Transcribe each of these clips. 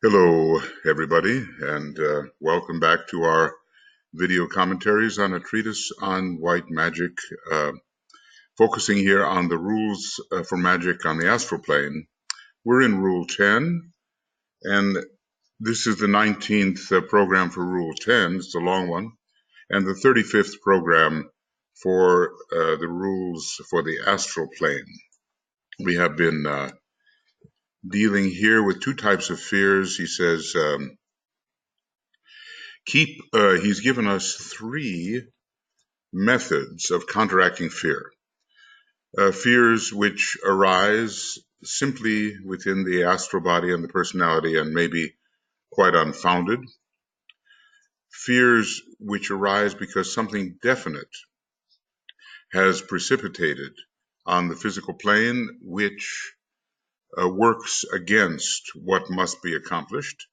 Hello, everybody, and welcome back to our video commentaries on a treatise on white magic, focusing here on the rules for magic on the astral plane. We're in Rule 10, and this is the 19th program for Rule 10. It's a long one, and the 35th program for the rules for the astral plane. We have been dealing here with two types of fears. He says, he's given us three methods of counteracting fear. Fears which arise simply within the astral body and the personality and may be quite unfounded. Fears which arise because something definite has precipitated on the physical plane, which works against what must be accomplished.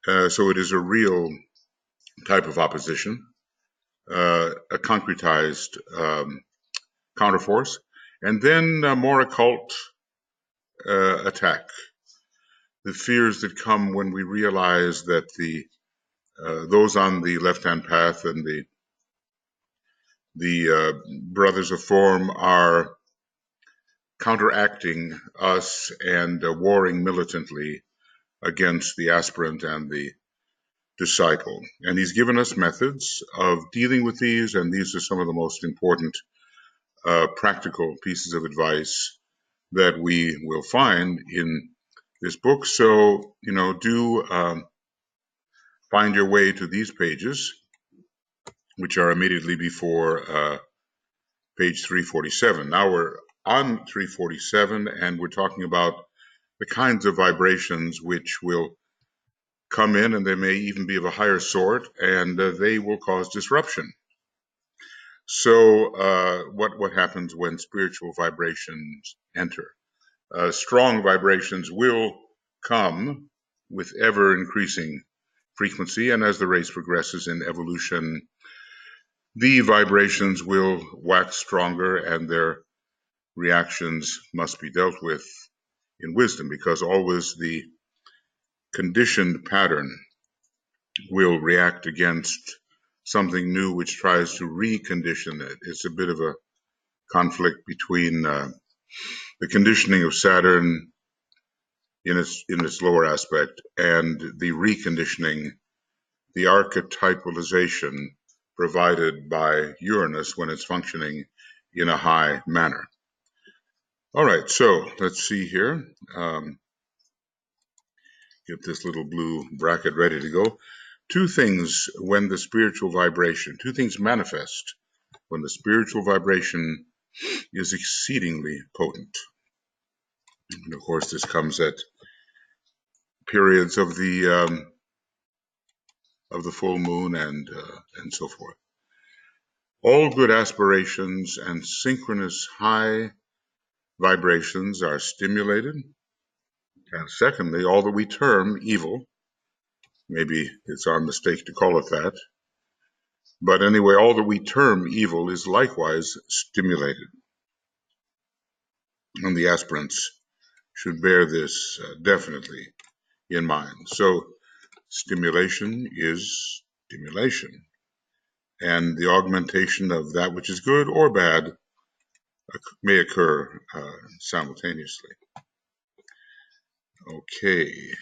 So it is a real type of opposition, a concretized counterforce, and then a more occult attack. The fears that come when we realize that those on the left-hand path and the brothers of form are counteracting us and warring militantly against the aspirant and the disciple. And he's given us methods of dealing with these, and these are some of the most important practical pieces of advice that we will find in this book. So, do find your way to these pages, which are immediately before page 347. Now we're on 347, and we're talking about the kinds of vibrations which will come in, and they may even be of a higher sort, and they will cause disruption. So what happens when spiritual vibrations enter? Strong vibrations will come with ever-increasing frequency, and as the race progresses in evolution, the vibrations will wax stronger, and their reactions must be dealt with in wisdom, because always the conditioned pattern will react against something new which tries to recondition it. It's a bit of a conflict between the conditioning of Saturn in its lower aspect and the reconditioning, the archetypalization provided by Uranus when it's functioning in a high manner. All right, so let's see here. Get this little blue bracket ready to go. Two things manifest when the spiritual vibration is exceedingly potent. And of course, this comes at periods of the full moon and so forth. All good aspirations and synchronous high vibrations are stimulated. And secondly, all that we term evil, maybe it's our mistake to call it that, but anyway, all that we term evil is likewise stimulated. And the aspirants should bear this definitely in mind. So stimulation is stimulation, and the augmentation of that which is good or bad may occur simultaneously. Okay,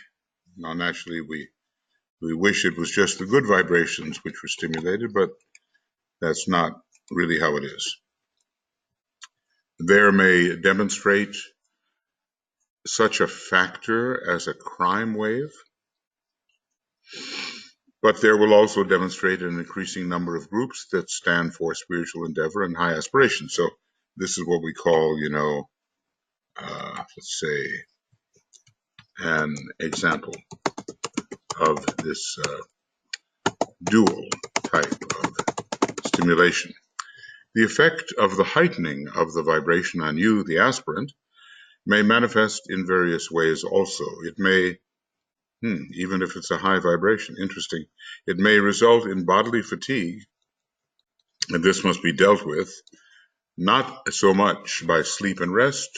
now naturally we wish it was just the good vibrations which were stimulated, but that's not really how it is. There may demonstrate such a factor as a crime wave, but there will also demonstrate an increasing number of groups that stand for spiritual endeavor and high aspiration. So this is what we call, let's say, an example of this dual type of stimulation. The effect of the heightening of the vibration on you, the aspirant, may manifest in various ways also. It may, even if it's a high vibration, interesting, it may result in bodily fatigue, and this must be dealt with, not so much by sleep and rest,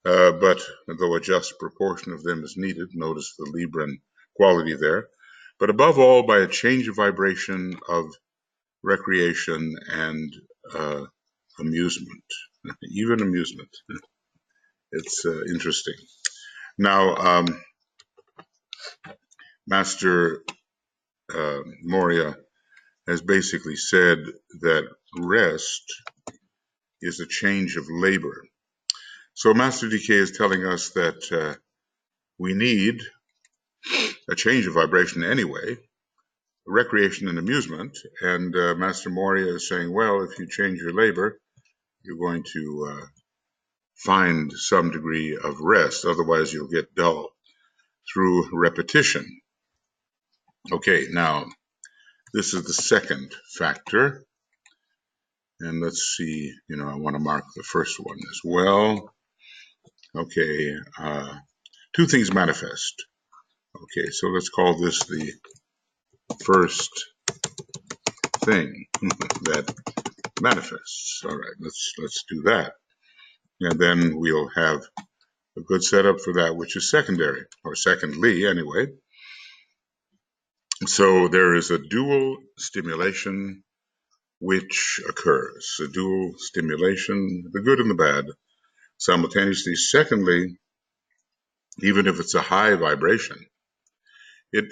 but though a just proportion of them is needed, notice the Libran quality there, but above all by a change of vibration of recreation and amusement, even amusement. It's interesting. Now, Master Moria has basically said that rest is a change of labor. So Master DK is telling us that we need a change of vibration anyway, recreation and amusement. And Master Moria is saying, well, if you change your labor, you're going to find some degree of rest. Otherwise, you'll get dull through repetition. Okay, now, this is the second factor. And let's see, I want to mark the first one as well. Okay, two things manifest. Okay, so let's call this the first thing that manifests. All right, let's do that. And then we'll have a good setup for that which is secondary, or secondly anyway. So there is a dual stimulation which occurs, a dual stimulation, the good and the bad, simultaneously. Secondly, even if it's a high vibration, it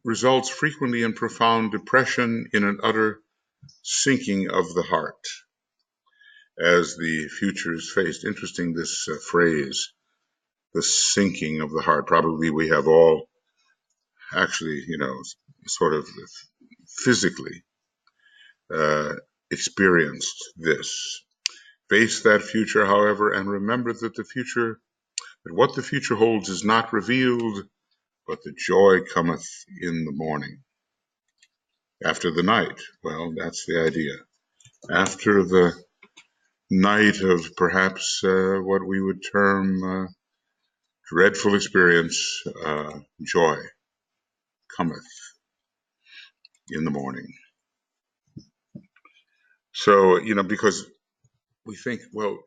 results frequently in profound depression, in an utter sinking of the heart as the future is faced. Interesting, this phrase, the sinking of the heart. Probably we have all actually, sort of physically experienced this. Face that future, however, and remember that what the future holds is not revealed, but the joy cometh in the morning. After the night, well, that's the idea. After the night of perhaps what we would term dreadful experience, joy cometh in the morning. So, because we think, well,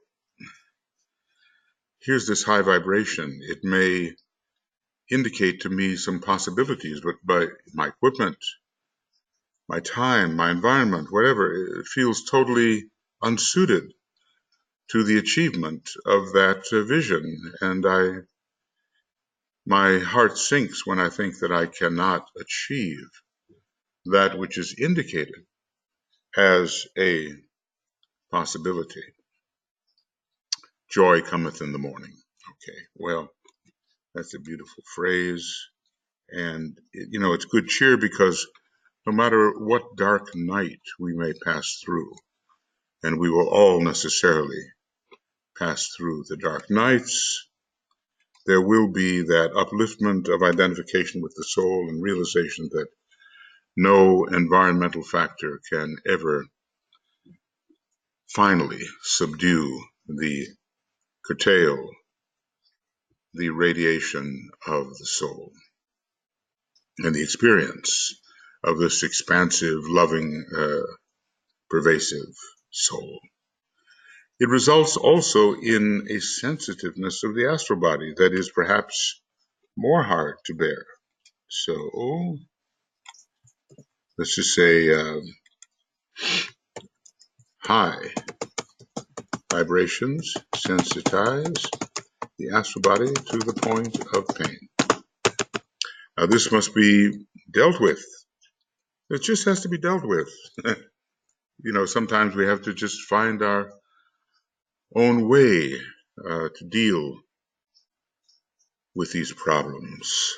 here's this high vibration. It may indicate to me some possibilities, but by my equipment, my time, my environment, whatever, it feels totally unsuited to the achievement of that vision. And my heart sinks when I think that I cannot achieve that which is indicated as a possibility. Joy cometh in the morning. Okay, well, that's a beautiful phrase. And, it's good cheer because no matter what dark night we may pass through, and we will all necessarily pass through the dark nights, there will be that upliftment of identification with the soul and realization that no environmental factor can ever finally subdue curtail the radiation of the soul and the experience of this expansive, loving, pervasive soul. It results also in a sensitiveness of the astral body that is perhaps more hard to bear. So, let's just say high vibrations sensitize the astral body to the point of pain. Now, this must be dealt with. It just has to be dealt with. Sometimes we have to just find our own way to deal with these problems.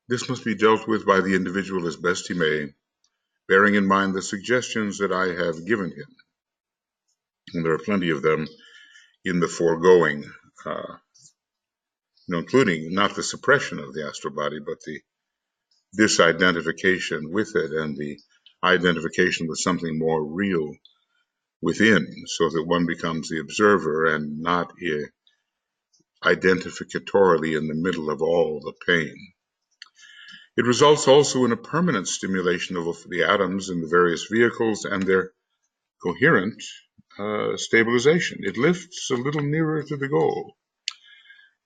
This must be dealt with by the individual as best he may, bearing in mind the suggestions that I have given him. And there are plenty of them in the foregoing, including not the suppression of the astral body, but the disidentification with it and the identification with something more real within, so that one becomes the observer and not identificatorily in the middle of all the pain. It results also in a permanent stimulation of the atoms in the various vehicles and their coherent stabilization. It lifts a little nearer to the goal,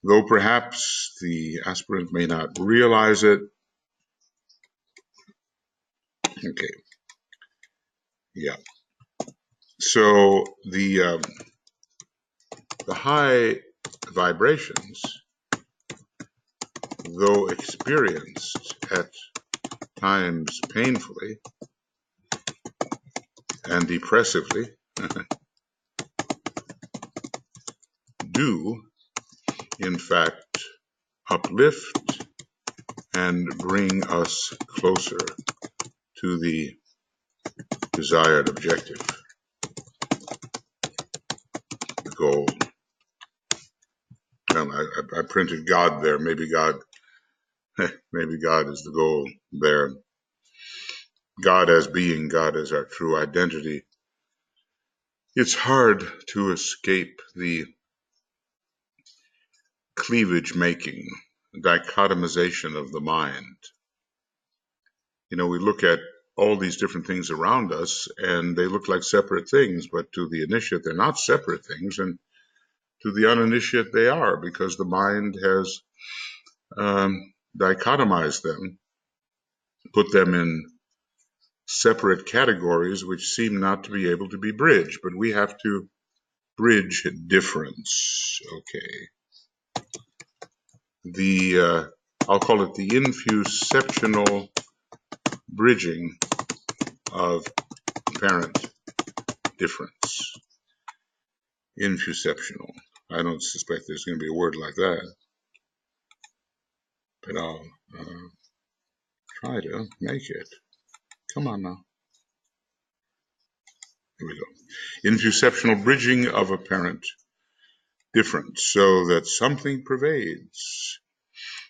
though perhaps the aspirant may not realize it. Okay, yeah. So the high vibrations, though experienced at times painfully and depressively, do in fact uplift and bring us closer to the desired objective, the goal. And I printed God there. Maybe God is the goal there. God as being, God as our true identity. It's hard to escape the cleavage making, dichotomization of the mind. You know, we look at all these different things around us and they look like separate things, but to the initiate, they're not separate things. And to the uninitiate, they are, because the mind has dichotomized them, put them in separate categories which seem not to be able to be bridged, but we have to bridge difference. Okay. I'll call it the infuceptional bridging of apparent difference. Infuceptional. I don't suspect there's going to be a word like that, but I'll try to make it. Come on now. Here we go. Infuceptional bridging of apparent difference, so that something pervades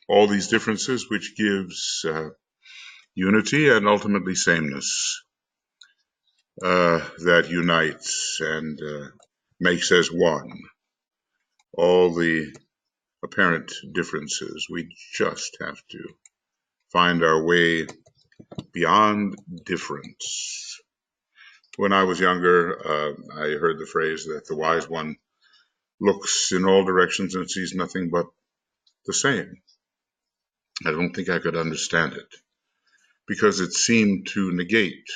all these differences, which gives unity and ultimately sameness that unites and makes as one all the apparent differences. We just have to find our way beyond difference. When I was younger, I heard the phrase that the wise one looks in all directions and sees nothing but the same. I don't think I could understand it, because it seemed to negate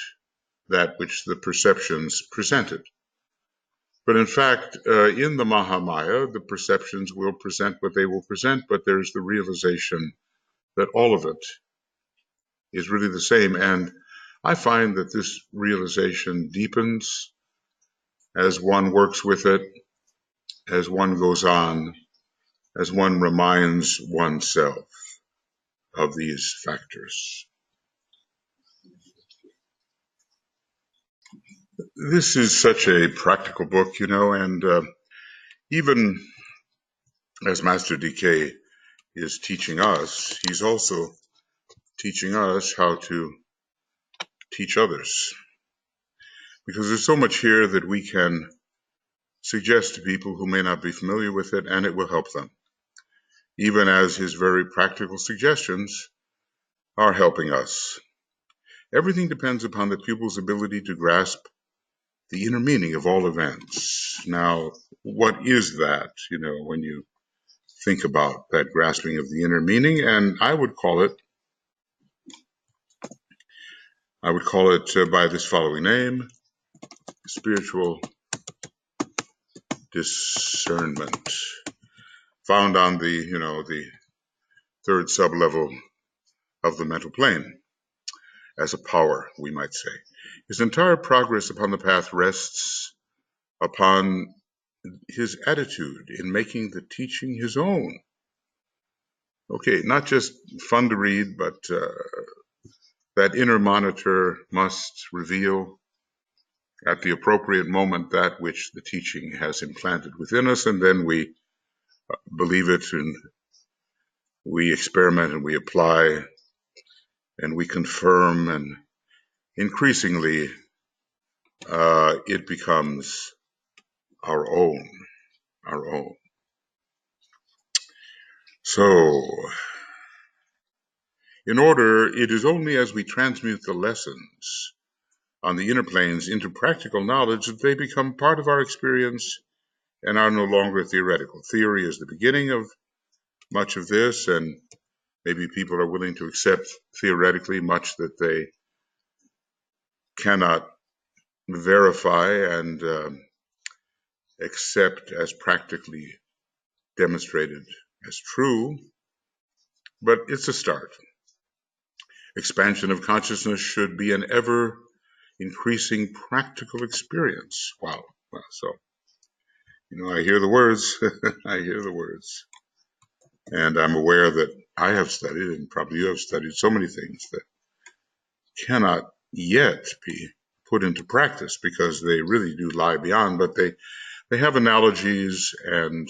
that which the perceptions presented. But in fact, in the Mahamaya, the perceptions will present what they will present, but there's the realization that all of it is really the same. And I find that this realization deepens as one works with it, as one goes on, as one reminds oneself of these factors. This is such a practical book, you know, and even as Master DK is teaching us, he's also teaching us how to teach others. Because there's so much here that we can suggest to people who may not be familiar with it, and it will help them. Even as his very practical suggestions are helping us. Everything depends upon the pupil's ability to grasp the inner meaning of all events. Now, what is that, you know, when you think about that grasping of the inner meaning? And I would call it by this following name: spiritual discernment, found on the third sublevel of the mental plane, as a power, we might say. His entire progress upon the path rests upon his attitude in making the teaching his own. Okay, not just fun to read, but that inner monitor must reveal at the appropriate moment that which the teaching has implanted within us, and then we believe it, and we experiment, and we apply, and we confirm, and increasingly it becomes our own. So, it is only as we transmute the lessons on the inner planes into practical knowledge, that they become part of our experience and are no longer theoretical. Theory is the beginning of much of this, and maybe people are willing to accept theoretically much that they cannot verify and accept as practically demonstrated as true, but it's a start. Expansion of consciousness should be an ever increasing practical experience. Wow. So, I hear the words. I hear the words. And I'm aware that I have studied, and probably you have studied, so many things that cannot yet be put into practice because they really do lie beyond, but they have analogies and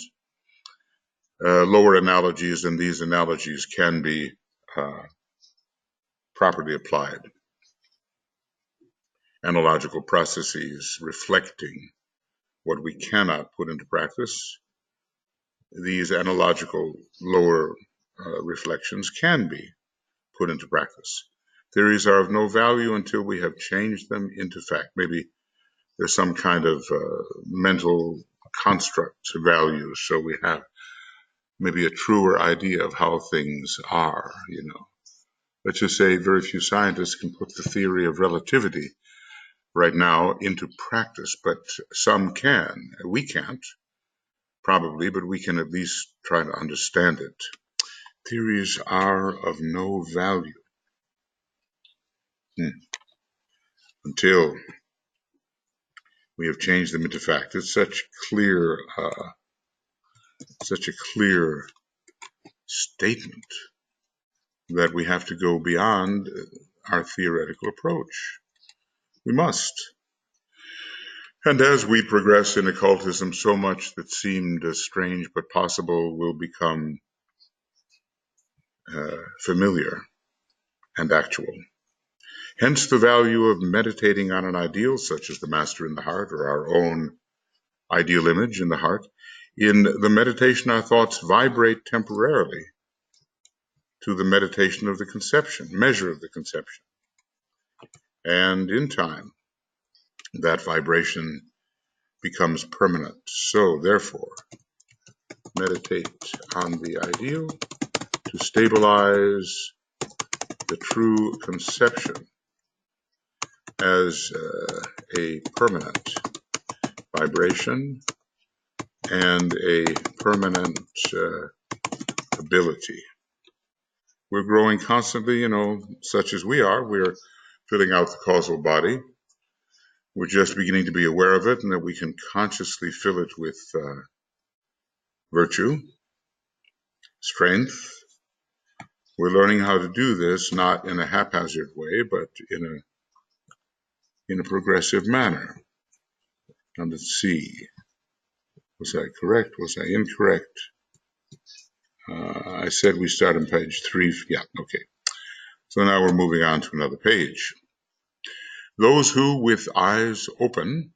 lower analogies, and these analogies can be properly applied. Analogical processes reflecting what we cannot put into practice. These analogical lower reflections can be put into practice. Theories are of no value until we have changed them into fact. Maybe there's some kind of mental construct value, so we have maybe a truer idea of how things are, Let's just say very few scientists can put the theory of relativity right now into practice, but some can. We can't, probably, but we can at least try to understand it. Theories are of no value until we have changed them into fact. It's such a clear statement that we have to go beyond our theoretical approach. We must. And as we progress in occultism, so much that seemed strange but possible will become familiar and actual. Hence the value of meditating on an ideal such as the Master in the Heart or our own ideal image in the heart. In the meditation, our thoughts vibrate temporarily to the meditation of the conception, measure of the conception. And in time, that vibration becomes permanent. So therefore, meditate on the ideal to stabilize the true conception as a permanent vibration and a permanent ability. We're growing constantly, such as we are. We're filling out the causal body. We're just beginning to be aware of it, and that we can consciously fill it with virtue, strength. We're learning how to do this, not in a haphazard way, but in a progressive manner. Now let's see. Was I correct? Was I incorrect? I said we start on page 3. Yeah, okay. So now we're moving on to another page. Those who, with eyes open,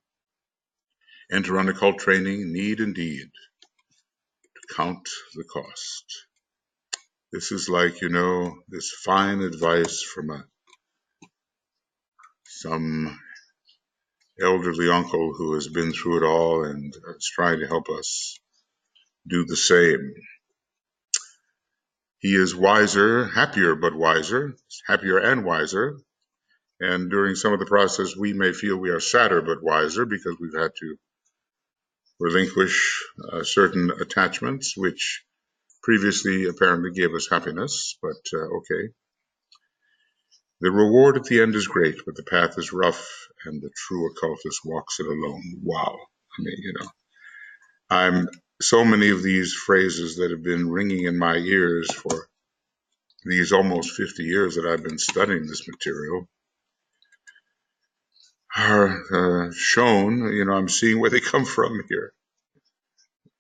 enter on occult training need indeed to count the cost. This is like, this fine advice from some elderly uncle who has been through it all and is trying to help us do the same. He is wiser, happier and wiser. And during some of the process, we may feel we are sadder but wiser because we've had to relinquish certain attachments, which previously apparently gave us happiness, but okay. The reward at the end is great, but the path is rough, and the true occultist walks it alone. Wow. I'm so many of these phrases that have been ringing in my ears for these almost 50 years that I've been studying this material are shown, I'm seeing where they come from here.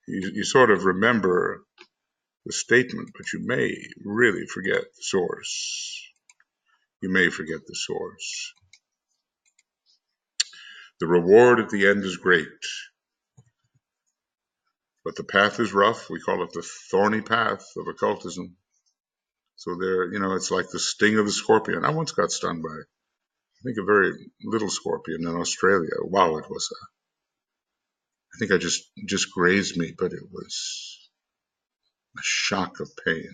You sort of remember the statement, but you may really forget the source. You may forget the source. The reward at the end is great, but the path is rough. We call it the thorny path of occultism. So there, it's like the sting of the scorpion. I once got stung by think a very little scorpion in Australia. Wow, it was I think I just grazed me, but it was a shock of pain.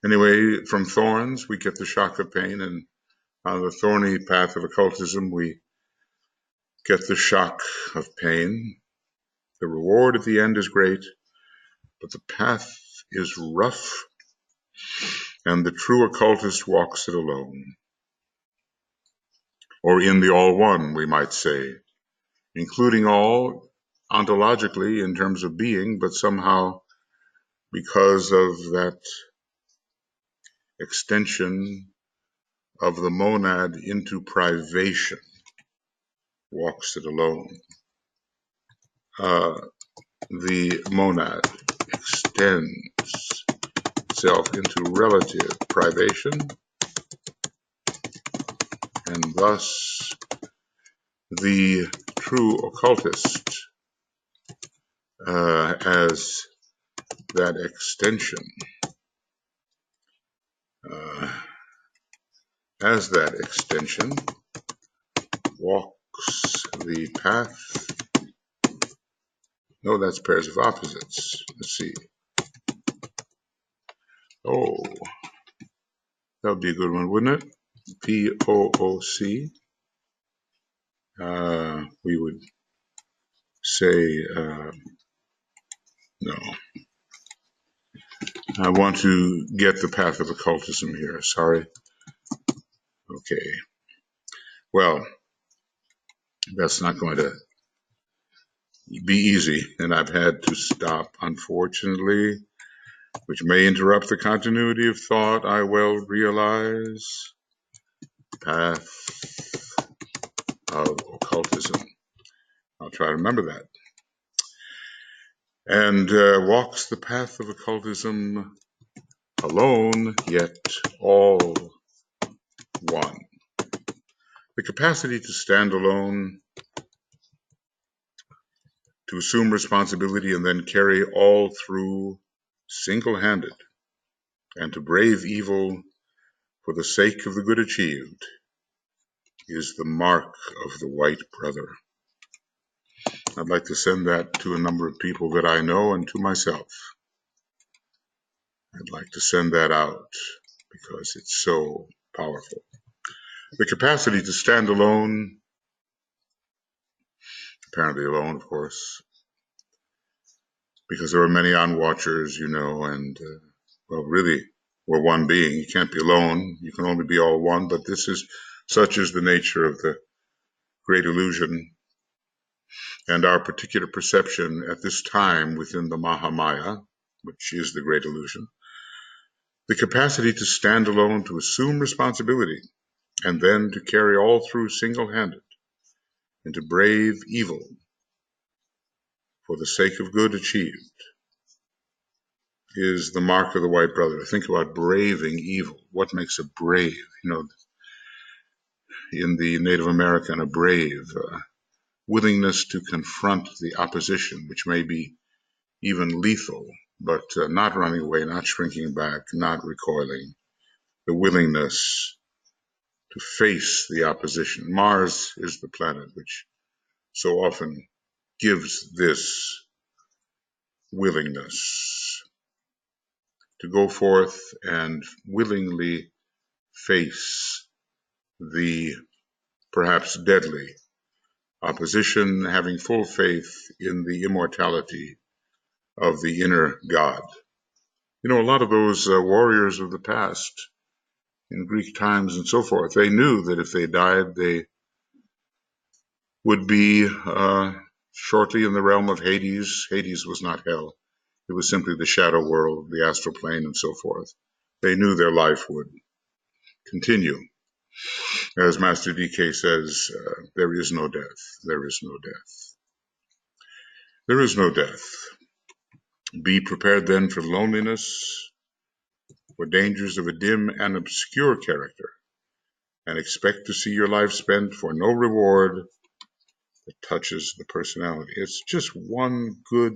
Anyway, from thorns, we get the shock of pain, and on the thorny path of occultism, we get the shock of pain. The reward at the end is great, but the path is rough, and the true occultist walks it alone. Or in the all-one, we might say, including all ontologically in terms of being, but somehow because of that extension of the monad into privation, walks it alone. The monad extends itself into relative privation, and thus the true occultist, as that extension, walks the path. No, that's pairs of opposites. Let's see. Oh, that would be a good one, wouldn't it? POOC. We would say, no. I want to get the path of occultism here. Sorry. Okay. Well, that's not going to be easy, and I've had to stop, unfortunately, which may interrupt the continuity of thought, I well realize. Path of occultism. I'll try to remember that. And walks the path of occultism alone, yet all one. The capacity to stand alone, to assume responsibility and then carry all through single-handed, and to brave evil for the sake of the good achieved, is the mark of the white brother. I'd like to send that to a number of people that I know and to myself. I'd like to send that out because it's so powerful. The capacity to stand alone, apparently alone, of course, because there are many on-watchers, you know, and, well, really, we're one being. You can't be alone. You can only be all one, but such is the nature of the great illusion and our particular perception at this time within the Mahamaya, which is the great illusion. The capacity to stand alone, to assume responsibility, and then to carry all through single-handed, and to brave evil for the sake of good achieved, is the mark of the white brother. Think about braving evil. What makes a brave? You know, in the Native American, a brave willingness to confront the opposition, which may be even lethal, but not running away, not shrinking back, not recoiling. The willingness to face the opposition. Mars is the planet which so often gives this willingness to go forth and willingly face the perhaps deadly opposition, having full faith in the immortality of the inner God. You know, a lot of those warriors of the past, in Greek times and so forth, they knew that if they died, they would be shortly in the realm of Hades. Hades was not hell. It was simply the shadow world, the astral plane, and so forth. They knew their life would continue. As Master DK says, there is no death. There is no death. There is no death. Be prepared then for loneliness, for dangers of a dim and obscure character, and expect to see your life spent for no reward that touches the personality. It's just one good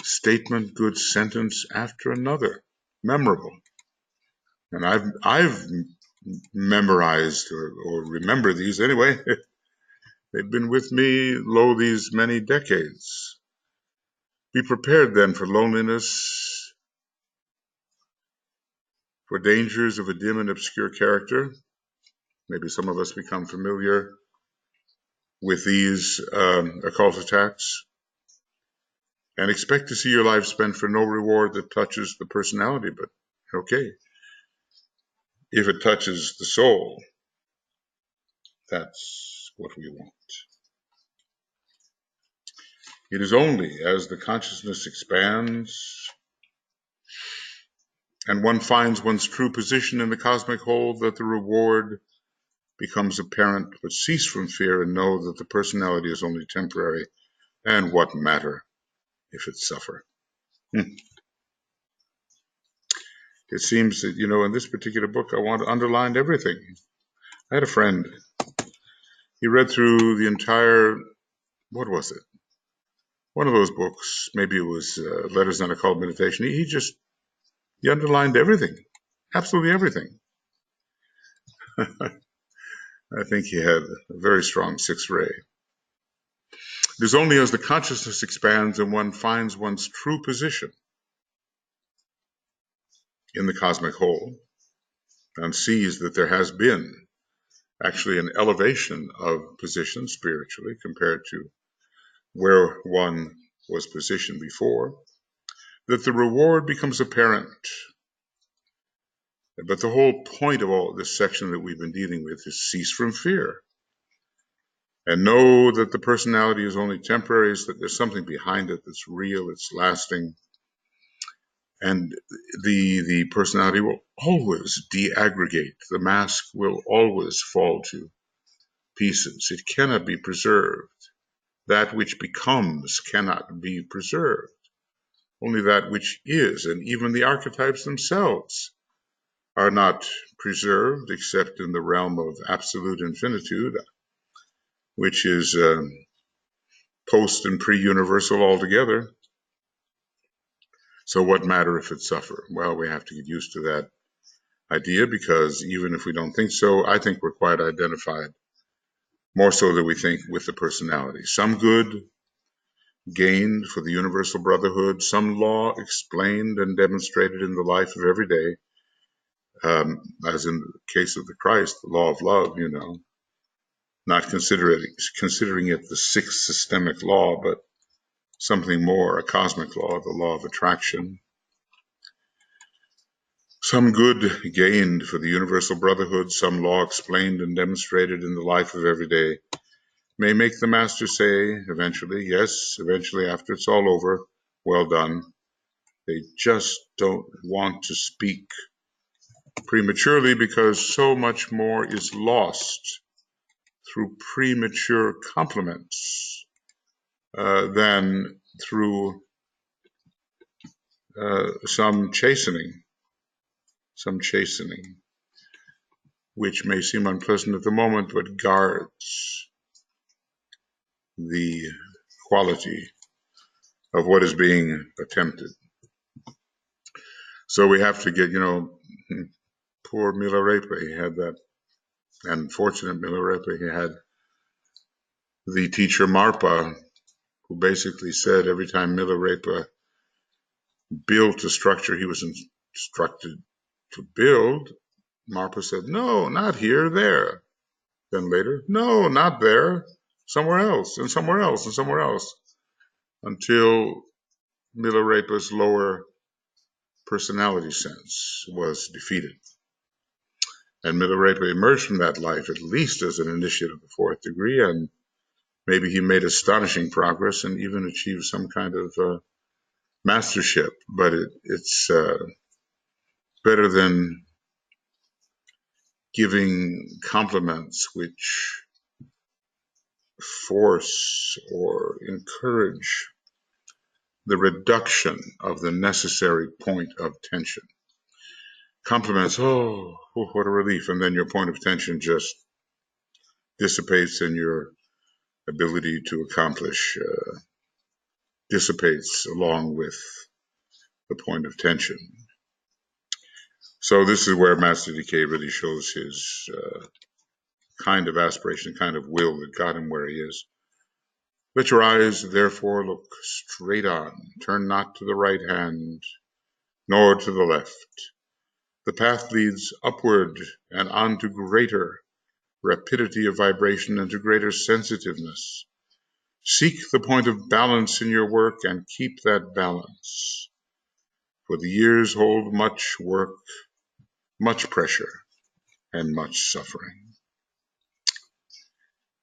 statement, good sentence after another, memorable. And I've memorized or remember these anyway. They've been with me, lo, these many decades. Be prepared then for loneliness, for dangers of a dim and obscure character. Maybe some of us become familiar with these occult attacks, and expect to see your life spent for no reward that touches the personality. But okay, if it touches the soul, that's what we want. It is only as the consciousness expands and one finds one's true position in the cosmic whole that the reward becomes apparent. But cease from fear and know that the personality is only temporary, and what matter if it suffer? It seems that, in this particular book, I want to underline everything. I had a friend, he read through the entire, what was it? One of those books, maybe it was Letters on Occult Meditation. He underlined everything, absolutely everything. I think he had a very strong sixth ray. It is only as the consciousness expands and one finds one's true position in the cosmic whole and sees that there has been actually an elevation of position spiritually compared to where one was positioned before, that the reward becomes apparent. But the whole point of all this section that we've been dealing with is cease from fear and know that the personality is only temporary, is that there's something behind it that's real, it's lasting. And the personality will always deaggregate. The mask will always fall to pieces. It cannot be preserved. That which becomes cannot be preserved. Only that which is, and even the archetypes themselves are not preserved except in the realm of absolute infinitude, which is post and pre-universal altogether. So what matter if it suffer? Well, we have to get used to that idea, because even if we don't think so, I think we're quite identified, more so than we think, with the personality. Some good gained for the universal brotherhood, some law explained and demonstrated in the life of every day, as in the case of the Christ, the law of love, not considering it the sixth systemic law, but something more, a cosmic law, the law of attraction. Some good gained for the universal brotherhood, some law explained and demonstrated in the life of every day, may make the master say eventually, yes, eventually after it's all over, well done. They just don't want to speak prematurely, because so much more is lost through premature compliments than through some chastening, which may seem unpleasant at the moment, but guards the quality of what is being attempted. So we have to get, poor Milarepa, he had that, unfortunate Milarepa, he had the teacher Marpa, who basically said every time Milarepa built a structure he was instructed to build, Marpa said, no, not here, there. Then later, no, not there, somewhere else, and somewhere else, and somewhere else, until Milarepa's lower personality sense was defeated. And Milarepa emerged from that life at least as an initiate of the fourth degree, and maybe he made astonishing progress and even achieved some kind of mastership. But it's better than giving compliments which force or encourage the reduction of the necessary point of tension. Compliments, oh, what a relief, and then your point of tension just dissipates, and your ability to accomplish dissipates along with the point of tension. So this is where Master DK really shows his kind of aspiration, kind of will that got him where he is. Let your eyes, therefore, look straight on. Turn not to the right hand, nor to the left. The path leads upward and on to greater rapidity of vibration and to greater sensitiveness. Seek the point of balance in your work and keep that balance. For the years hold much work, much pressure, and much suffering.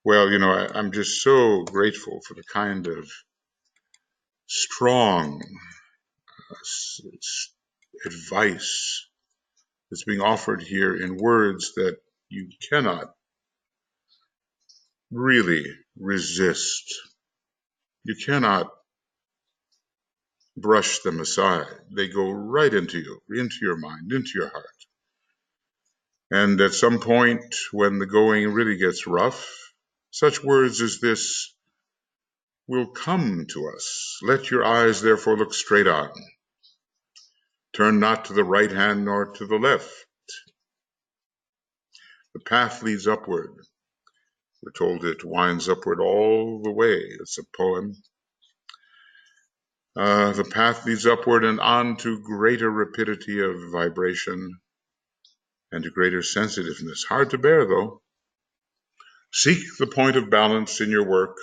Well, I'm just so grateful for the kind of strong advice that's being offered here in words that you cannot really resist. You cannot brush them aside. They go right into you, into your mind, into your heart. And at some point, when the going really gets rough, such words as this will come to us. Let your eyes, therefore, look straight on. Turn not to the right hand nor to the left. The path leads upward. We're told it winds upward all the way. It's a poem. The path leads upward and on to greater rapidity of vibration and to greater sensitiveness. Hard to bear, though. Seek the point of balance in your work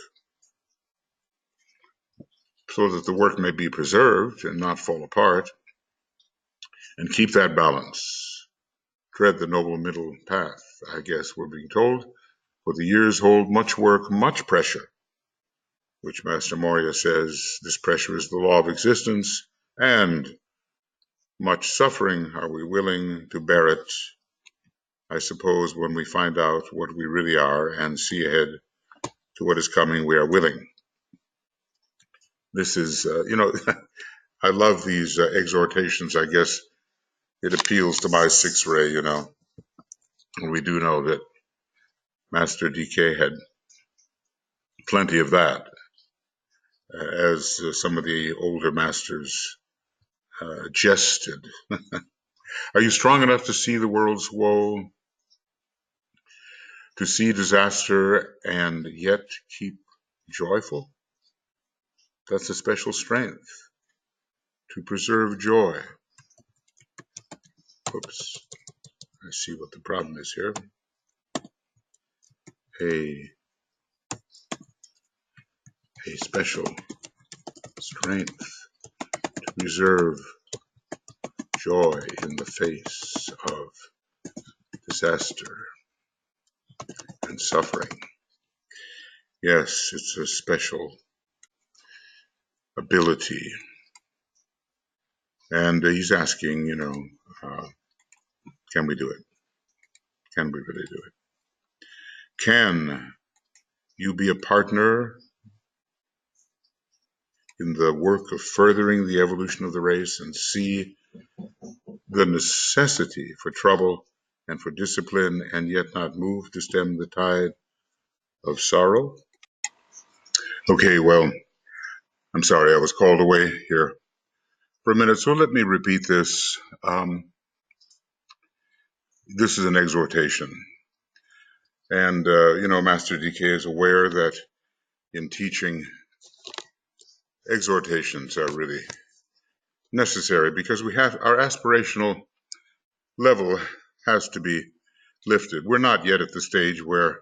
so that the work may be preserved and not fall apart. And keep that balance. Tread the noble middle path, I guess we're being told. For the years hold much work, much pressure, which Master Moria says this pressure is the law of existence, and much suffering. Are we willing to bear it? I suppose when we find out what we really are and see ahead to what is coming, we are willing. This is, I love these exhortations. I guess it appeals to my sixth ray, And we do know that Master DK had plenty of that, as some of the older masters jested. Are you strong enough to see the world's woe, to see disaster and yet keep joyful? That's a special strength, to preserve joy. Oops, I see what the problem is here. A special strength to preserve joy in the face of disaster and suffering. Yes, it's a special ability. And he's asking, can we do it? Can we really do it? Can you be a partner in the work of furthering the evolution of the race and see the necessity for trouble and for discipline and yet not move to stem the tide of sorrow? Okay, well, I'm sorry, I was called away here for a minute, so let me repeat this. This is an exhortation. And, Master DK is aware that in teaching, exhortations are really necessary because we have our aspirational level has to be lifted. We're not yet at the stage where,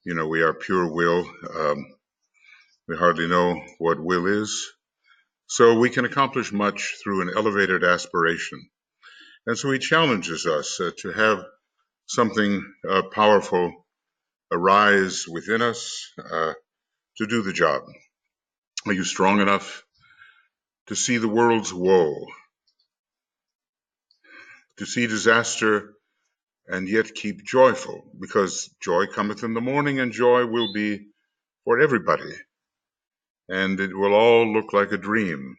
we are pure will. We hardly know what will is. So we can accomplish much through an elevated aspiration. And so he challenges us to have something powerful arise within us to do the job. Are you strong enough to see the world's woe, to see disaster and yet keep joyful? Because joy cometh in the morning, and joy will be for everybody. And it will all look like a dream.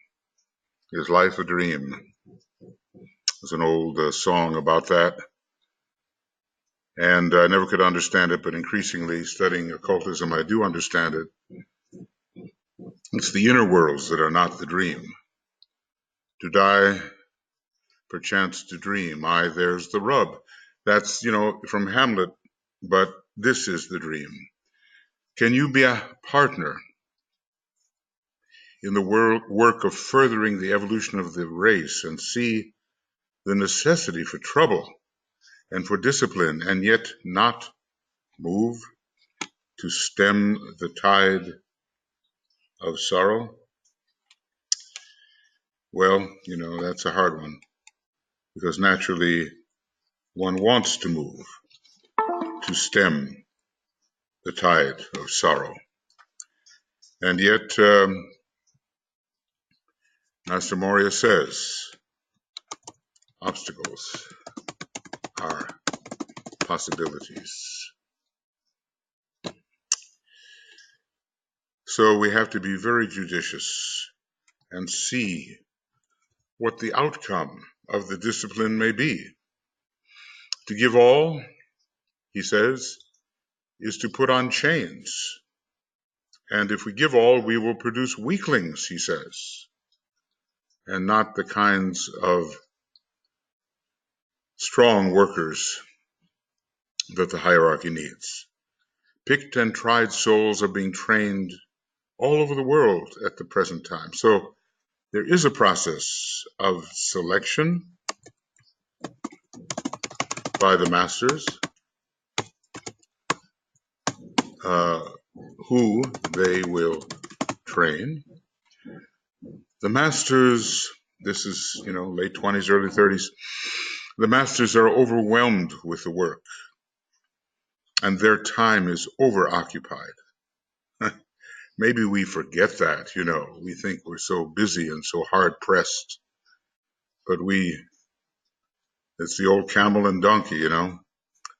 Is life a dream? There's an old song about that. And I never could understand it, but increasingly studying occultism, I do understand it. It's the inner worlds that are not the dream. To die perchance to dream. Aye, there's the rub. That's, from Hamlet, but this is the dream. Can you be a partner in the work of furthering the evolution of the race and see the necessity for trouble and for discipline, and yet not move to stem the tide of sorrow? Well, that's a hard one, because naturally one wants to move to stem the tide of sorrow. And yet, Master Moria says, obstacles are possibilities. So we have to be very judicious and see what the outcome of the discipline may be. To give all, he says, is to put on chains. And if we give all, we will produce weaklings, he says, and not the kinds of strong workers that the hierarchy needs. Picked and tried souls are being trained all over the world at the present time. So there is a process of selection by the masters, who they will train. The masters, this is, late 20s, early 30s, the masters are overwhelmed with the work, and their time is overoccupied. Maybe we forget that, we think we're so busy and so hard pressed, but it's the old camel and donkey,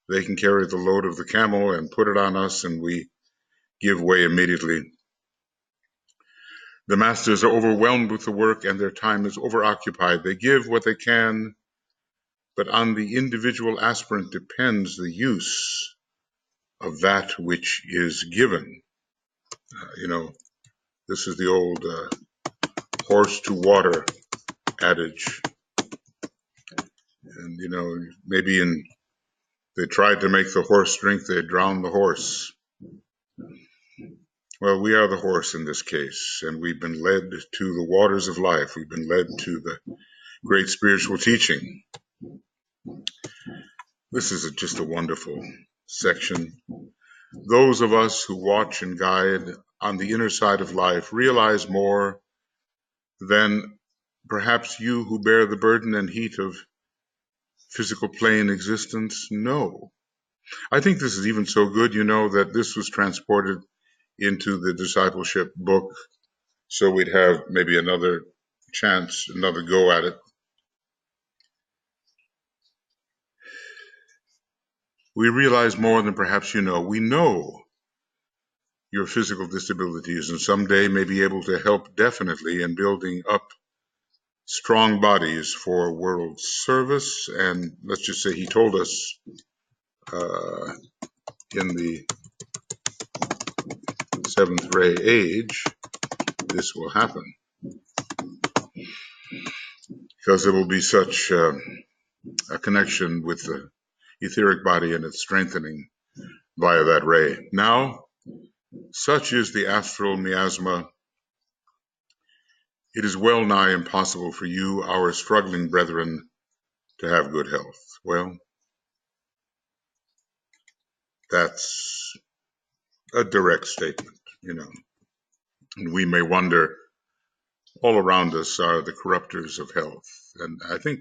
they can carry the load of the camel and put it on us, and we give way immediately. The masters are overwhelmed with the work, and their time is overoccupied. They give what they can, but on the individual aspirant depends the use of that which is given. This is the old horse to water adage. And, maybe they tried to make the horse drink, they drowned the horse. Well, we are the horse in this case, and we've been led to the waters of life. We've been led to the great spiritual teaching. This is just a wonderful section. Those of us who watch and guide on the inner side of life realize more than perhaps you who bear the burden and heat of physical plane existence know. I think this is even so good, that this was transported into the discipleship book, so we'd have maybe another chance, another go at it. We realize more than perhaps you know. We know your physical disabilities, and someday may be able to help definitely in building up strong bodies for world service. And let's just say he told us in the seventh ray age, this will happen, because there will be such a connection with the etheric body and its strengthening via that ray. Now, such is the astral miasma, it is well nigh impossible for you, our struggling brethren, to have good health. Well, that's a direct statement, And we may wonder, all around us are the corruptors of health. And I think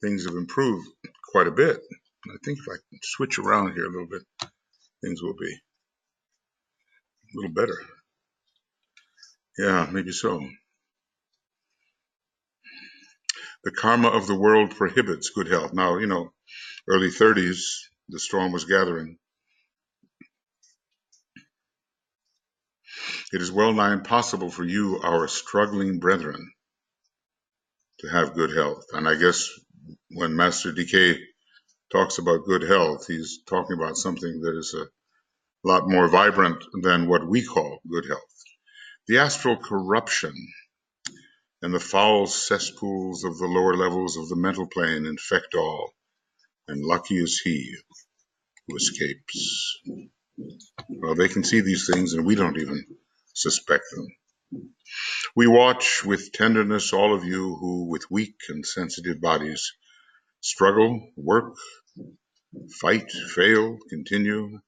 things have improved quite a bit. I think if I can switch around here a little bit, things will be a little better. Yeah, maybe so. The karma of the world prohibits good health. Now, early 30s, the storm was gathering. It is well nigh impossible for you, our struggling brethren, to have good health. And I guess when Master DK talks about good health, he's talking about something that is a lot more vibrant than what we call good health. The astral corruption and the foul cesspools of the lower levels of the mental plane infect all, and lucky is he who escapes. Well, they can see these things, and we don't even suspect them. We watch with tenderness all of you who, with weak and sensitive bodies, struggle, work, fight, fail, continue,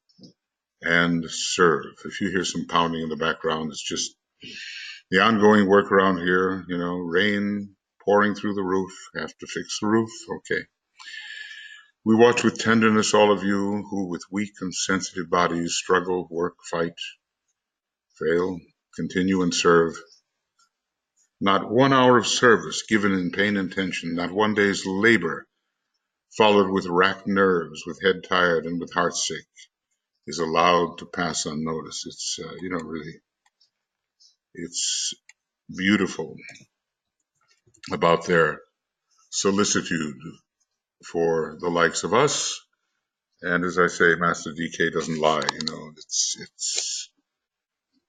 and serve. If you hear some pounding in the background, it's just the ongoing work around here, rain pouring through the roof, have to fix the roof, okay. We watch with tenderness all of you who with weak and sensitive bodies struggle, work, fight, fail, continue, and serve. Not 1 hour of service given in pain and tension, not one day's labor followed with racked nerves, with head tired, and with heart sick is allowed to pass unnoticed. It's, really, it's beautiful about their solicitude for the likes of us. And as I say, Master DK doesn't lie.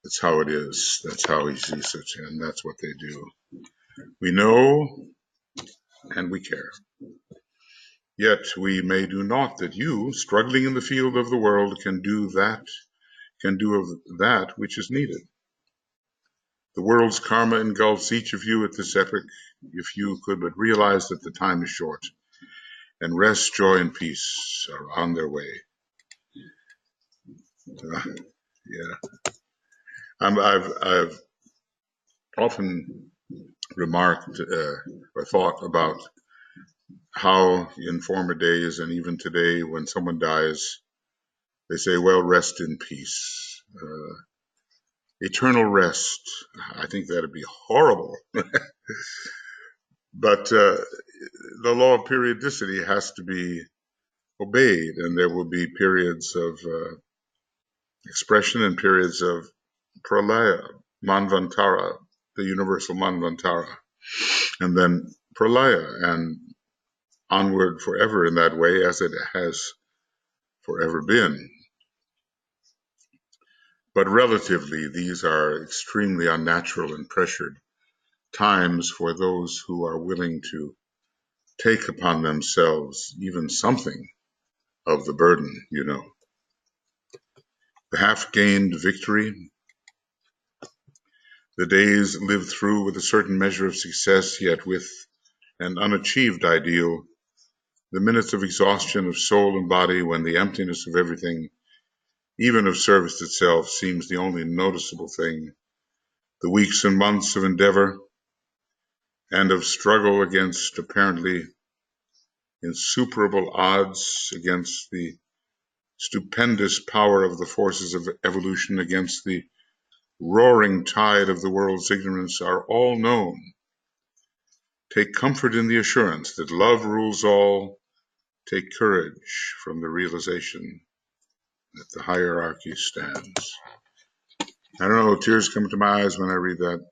It's how it is. That's how he sees it, and that's what they do. We know and we care. Yet we may do naught that you, struggling in the field of the world, can do of that which is needed. The world's karma engulfs each of you at this epoch, if you could but realize that the time is short, and rest, joy, and peace are on their way. Yeah, I've often remarked or thought about how in former days and even today, when someone dies, they say, well, rest in peace. Eternal rest. I think that'd be horrible. But the law of periodicity has to be obeyed, and there will be periods of expression and periods of pralaya, manvantara, the universal manvantara, and then pralaya, and onward forever in that way as it has forever been. But relatively, these are extremely unnatural and pressured times for those who are willing to take upon themselves even something of the burden, The half-gained victory, the days lived through with a certain measure of success, yet with an unachieved ideal, the minutes of exhaustion of soul and body when the emptiness of everything, even of service itself, seems the only noticeable thing, the weeks and months of endeavor and of struggle against apparently insuperable odds, against the stupendous power of the forces of evolution, against the roaring tide of the world's ignorance, are all known. Take comfort in the assurance that love rules all. Take courage from the realization that the hierarchy stands. I don't know, tears come to my eyes when I read that,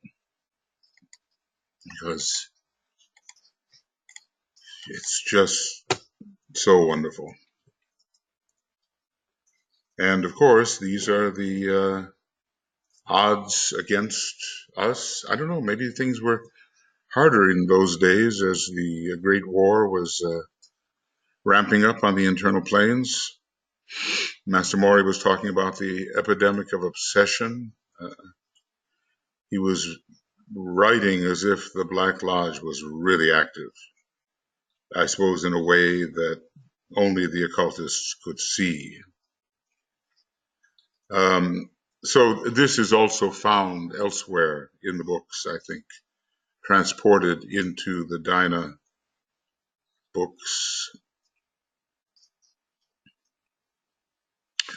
because it's just so wonderful. And of course, these are the odds against us. I don't know, maybe things were harder in those days as the Great War was ramping up on the internal planes. Master Mori was talking about the epidemic of obsession. He was writing as if the Black Lodge was really active, I suppose in a way that only the occultists could see. So this is also found elsewhere in the books, I think, transported into the Dina books.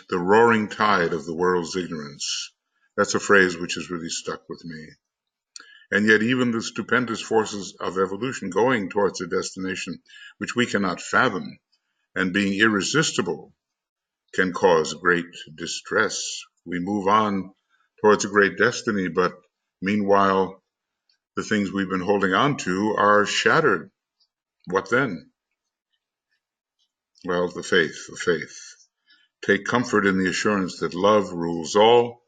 The roaring tide of the world's ignorance. That's a phrase which has really stuck with me. And yet even the stupendous forces of evolution going towards a destination which we cannot fathom and being irresistible can cause great distress. We move on towards a great destiny, but meanwhile, the things we've been holding on to are shattered. What then? Well, the faith. Take comfort in the assurance that love rules all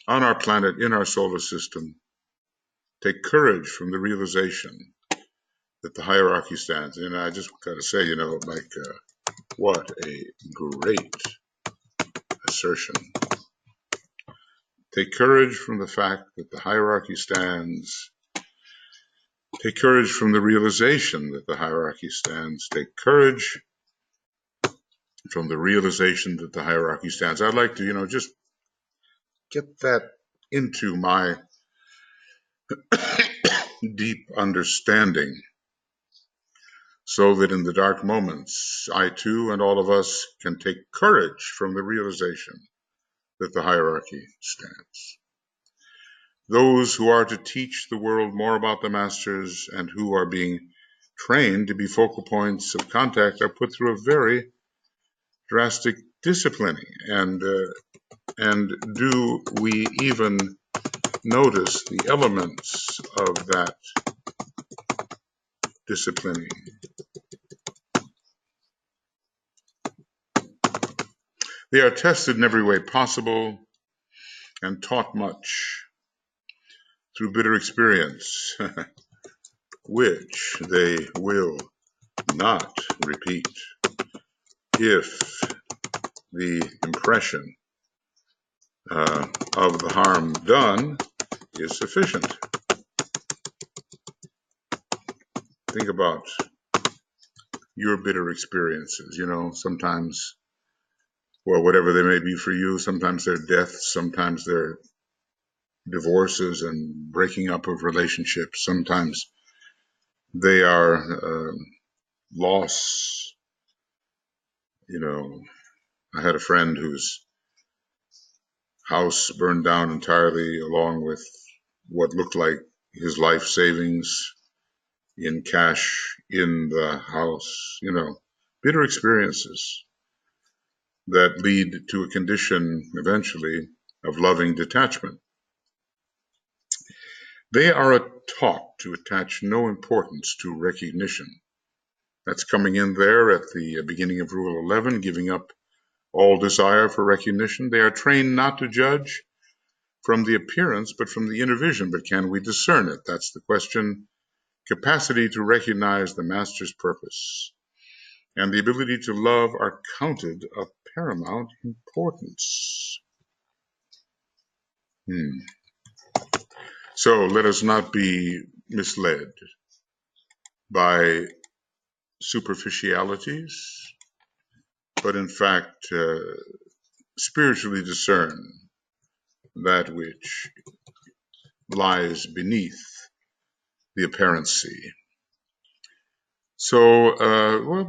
on our planet, in our solar system, take courage from the realization that the hierarchy stands. And I just got to say, what a great assertion. Take courage from the fact that the hierarchy stands. Take courage from the realization that the hierarchy stands. Take courage from the realization that the hierarchy stands. I'd like to, just get that into my deep understanding so that in the dark moments, I too and all of us can take courage from the realization that the hierarchy stands. Those who are to teach the world more about the masters and who are being trained to be focal points of contact are put through a very drastic disciplining. And do we even notice the elements of that disciplining? They are tested in every way possible and taught much through bitter experience, which they will not repeat if the impression of the harm done is sufficient. Think about your bitter experiences, sometimes, well, whatever they may be for you, sometimes they're deaths, sometimes they're divorces and breaking up of relationships, sometimes they are loss. I had a friend whose house burned down entirely along with what looked like his life savings in cash in the house, bitter experiences that lead to a condition eventually of loving detachment. They are taught to attach no importance to recognition. That's coming in there at the beginning of Rule 11, giving up all desire for recognition. They are trained not to judge from the appearance, but from the inner vision. But can we discern it? That's the question. Capacity to recognize the master's purpose and the ability to love are counted of paramount importance. So let us not be misled by superficialities, but in fact spiritually discern that which lies beneath the apparency. So,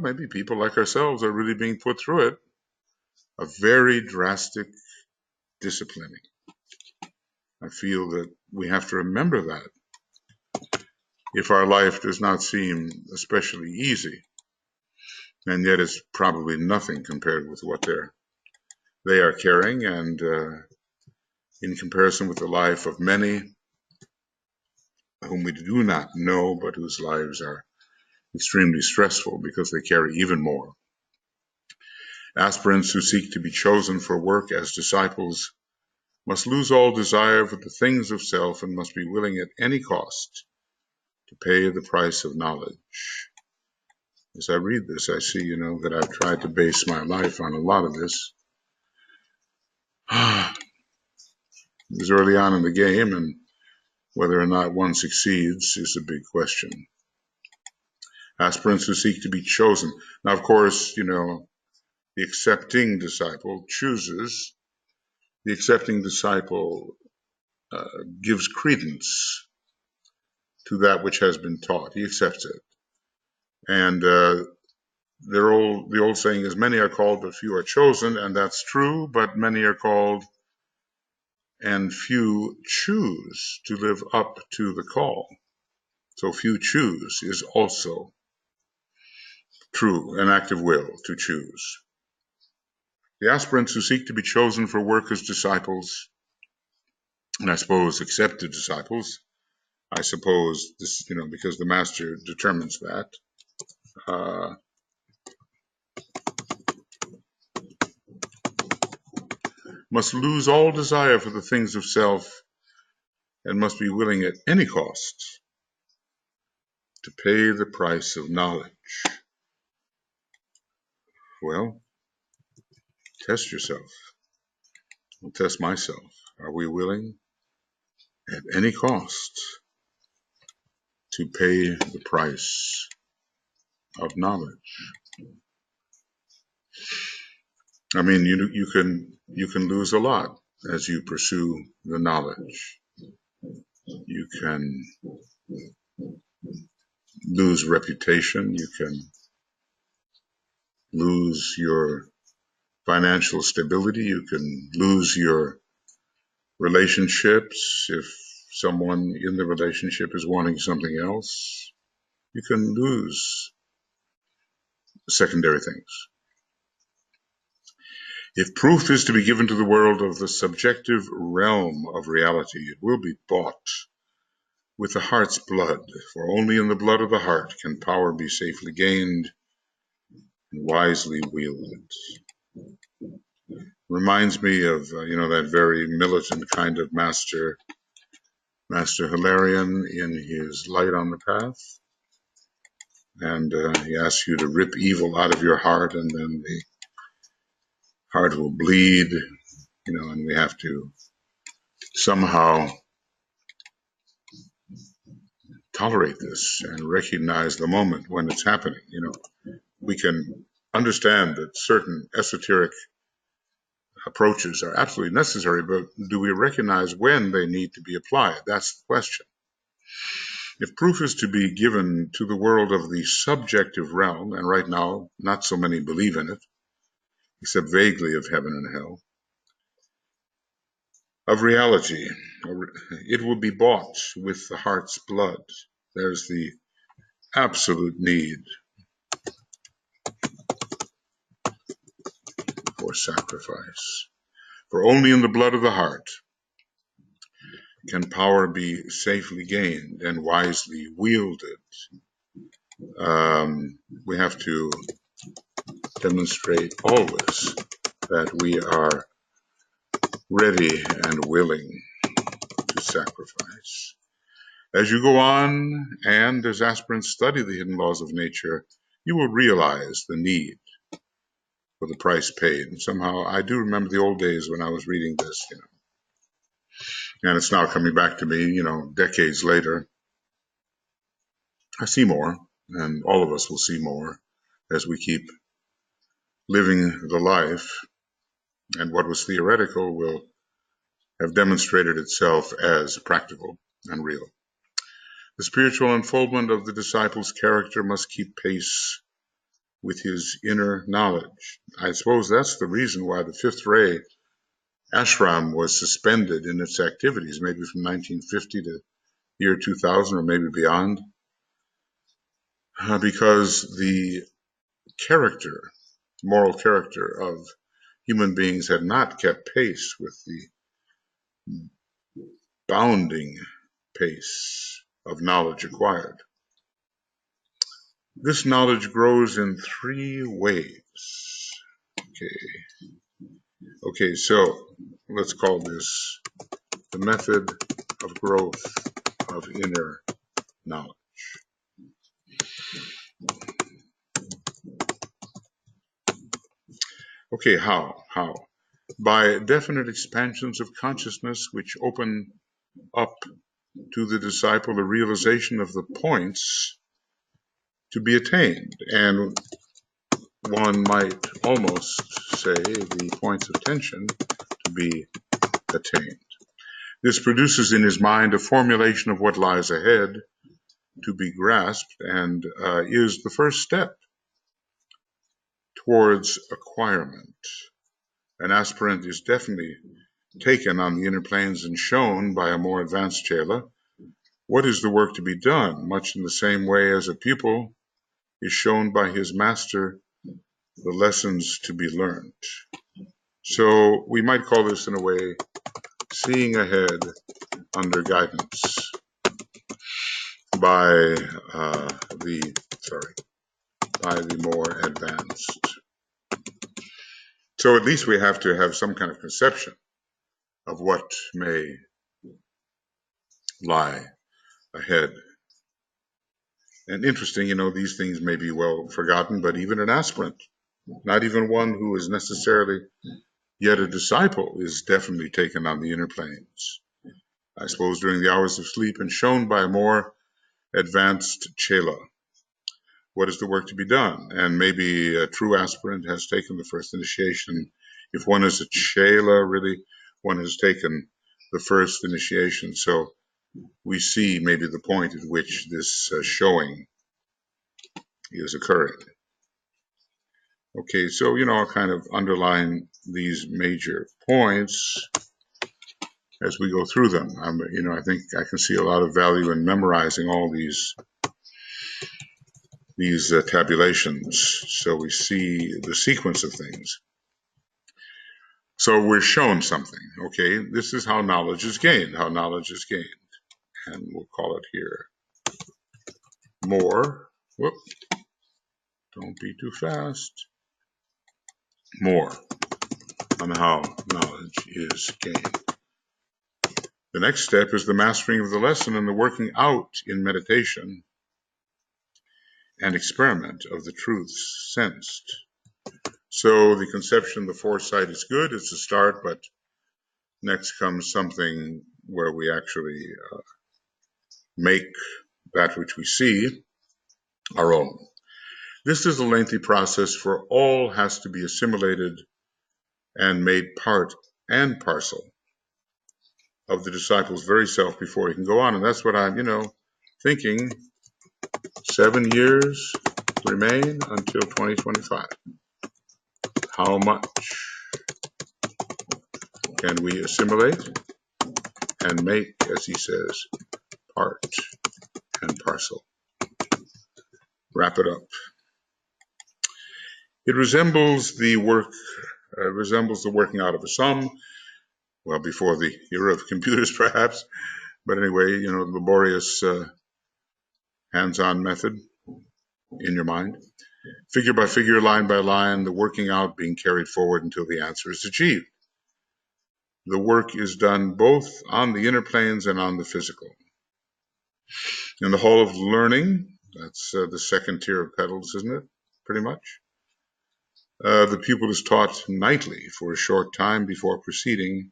maybe people like ourselves are really being put through it, a very drastic disciplining. I feel that we have to remember that if our life does not seem especially easy, and yet it's probably nothing compared with what they are carrying, and in comparison with the life of many whom we do not know, but whose lives are extremely stressful because they carry even more. Aspirants who seek to be chosen for work as disciples must lose all desire for the things of self and must be willing at any cost to pay the price of knowledge. As I read this, I see, that I've tried to base my life on a lot of this. It was early on in the game, and whether or not one succeeds is a big question. Aspirants who seek to be chosen. Now, of course, the accepting disciple chooses. The accepting disciple gives credence to that which has been taught. He accepts it. And the old saying is, many are called, but few are chosen, and that's true, but many are called and few choose to live up to the call. So few choose is also true, an act of will to choose. The aspirants who seek to be chosen for work as disciples, and I suppose accepted disciples, I suppose this, because the master determines that, must lose all desire for the things of self and must be willing at any cost to pay the price of knowledge. Well, test yourself. I'll test myself. Are we willing at any cost to pay the price of knowledge? I mean, you can lose a lot as you pursue the knowledge. You can lose reputation. You can lose your financial stability. You can lose your relationships if someone in the relationship is wanting something else. You can lose secondary things. If proof is to be given to the world of the subjective realm of reality, it will be bought with the heart's blood, for only in the blood of the heart can power be safely gained and wisely wielded. Reminds me of, that very militant kind of Master Hilarion in his Light on the Path. And he asks you to rip evil out of your heart, and then the heart will bleed, and we have to somehow tolerate this and recognize the moment when it's happening. We can understand that certain esoteric approaches are absolutely necessary, but do we recognize when they need to be applied? That's the question. If proof is to be given to the world of the subjective realm, and right now not so many believe in it, except vaguely of heaven and hell, of reality, it will be bought with the heart's blood. There's the absolute need for sacrifice. For only in the blood of the heart can power be safely gained and wisely wielded. We have to demonstrate always that we are ready and willing to sacrifice. As you go on and as aspirants study the hidden laws of nature, you will realize the need for the price paid. And somehow I do remember the old days when I was reading this, and it's now coming back to me, decades later. I see more, and all of us will see more as we keep living the life, and what was theoretical will have demonstrated itself as practical and real. The spiritual unfoldment of the disciple's character must keep pace with his inner knowledge. I suppose that's the reason why the fifth ray ashram was suspended in its activities, maybe from 1950 to year 2000 or maybe beyond, because the moral character of human beings had not kept pace with the bounding pace of knowledge acquired. This knowledge grows in three ways. Okay, so let's call this the method of growth of inner knowledge. Okay, how? By definite expansions of consciousness which open up to the disciple the realization of the points to be attained, and one might almost say the points of tension to be attained. This produces in his mind a formulation of what lies ahead to be grasped, and is the first step towards acquirement. An aspirant is definitely taken on the inner planes and shown by a more advanced chela what is the work to be done, much in the same way as a pupil is shown by his master the lessons to be learned. So we might call this in a way seeing ahead under guidance by the more advanced. So at least we have to have some kind of conception of what may lie ahead. And interesting, these things may be well forgotten, but even an aspirant, not even one who is necessarily yet a disciple, is definitely taken on the inner planes, I suppose during the hours of sleep, and shown by a more advanced chela what is the work to be done. And maybe a true aspirant has taken the first initiation. If one is a chela, really, one has taken the first initiation. So we see maybe the point at which this showing is occurring. Okay, so, I'll kind of underline these major points as we go through them. I think I can see a lot of value in memorizing all these tabulations, so we see the sequence of things. So we're shown something, okay? This is how knowledge is gained, And we'll call it here more. Whoop, don't be too fast. More on how knowledge is gained. The next step is the mastering of the lesson and the working out in meditation and experiment of the truths sensed. So the conception, the foresight is good, it's a start, but next comes something where we actually make that which we see our own. This is a lengthy process, for all has to be assimilated and made part and parcel of the disciple's very self before he can go on. And that's what I'm, thinking. 7 years remain until 2025. How much can we assimilate and make, as he says, part and parcel? Wrap it up. It resembles the working out of a sum. Well, before the era of computers, perhaps. But anyway, laborious hands-on method in your mind. Figure by figure, line by line, the working out being carried forward until the answer is achieved. The work is done both on the inner planes and on the physical. In the hall of learning, that's the second tier of petals, isn't it? Pretty much. The pupil is taught nightly for a short time before proceeding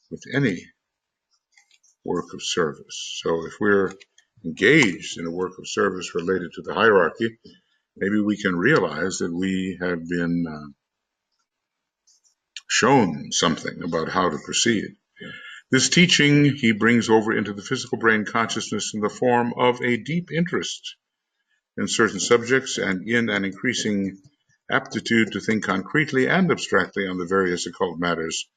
with any work of service. So if we're engaged in a work of service related to the hierarchy, maybe we can realize that we have been shown something about how to proceed. This teaching he brings over into the physical brain consciousness in the form of a deep interest in certain subjects and in an increasing aptitude to think concretely and abstractly on the various occult matters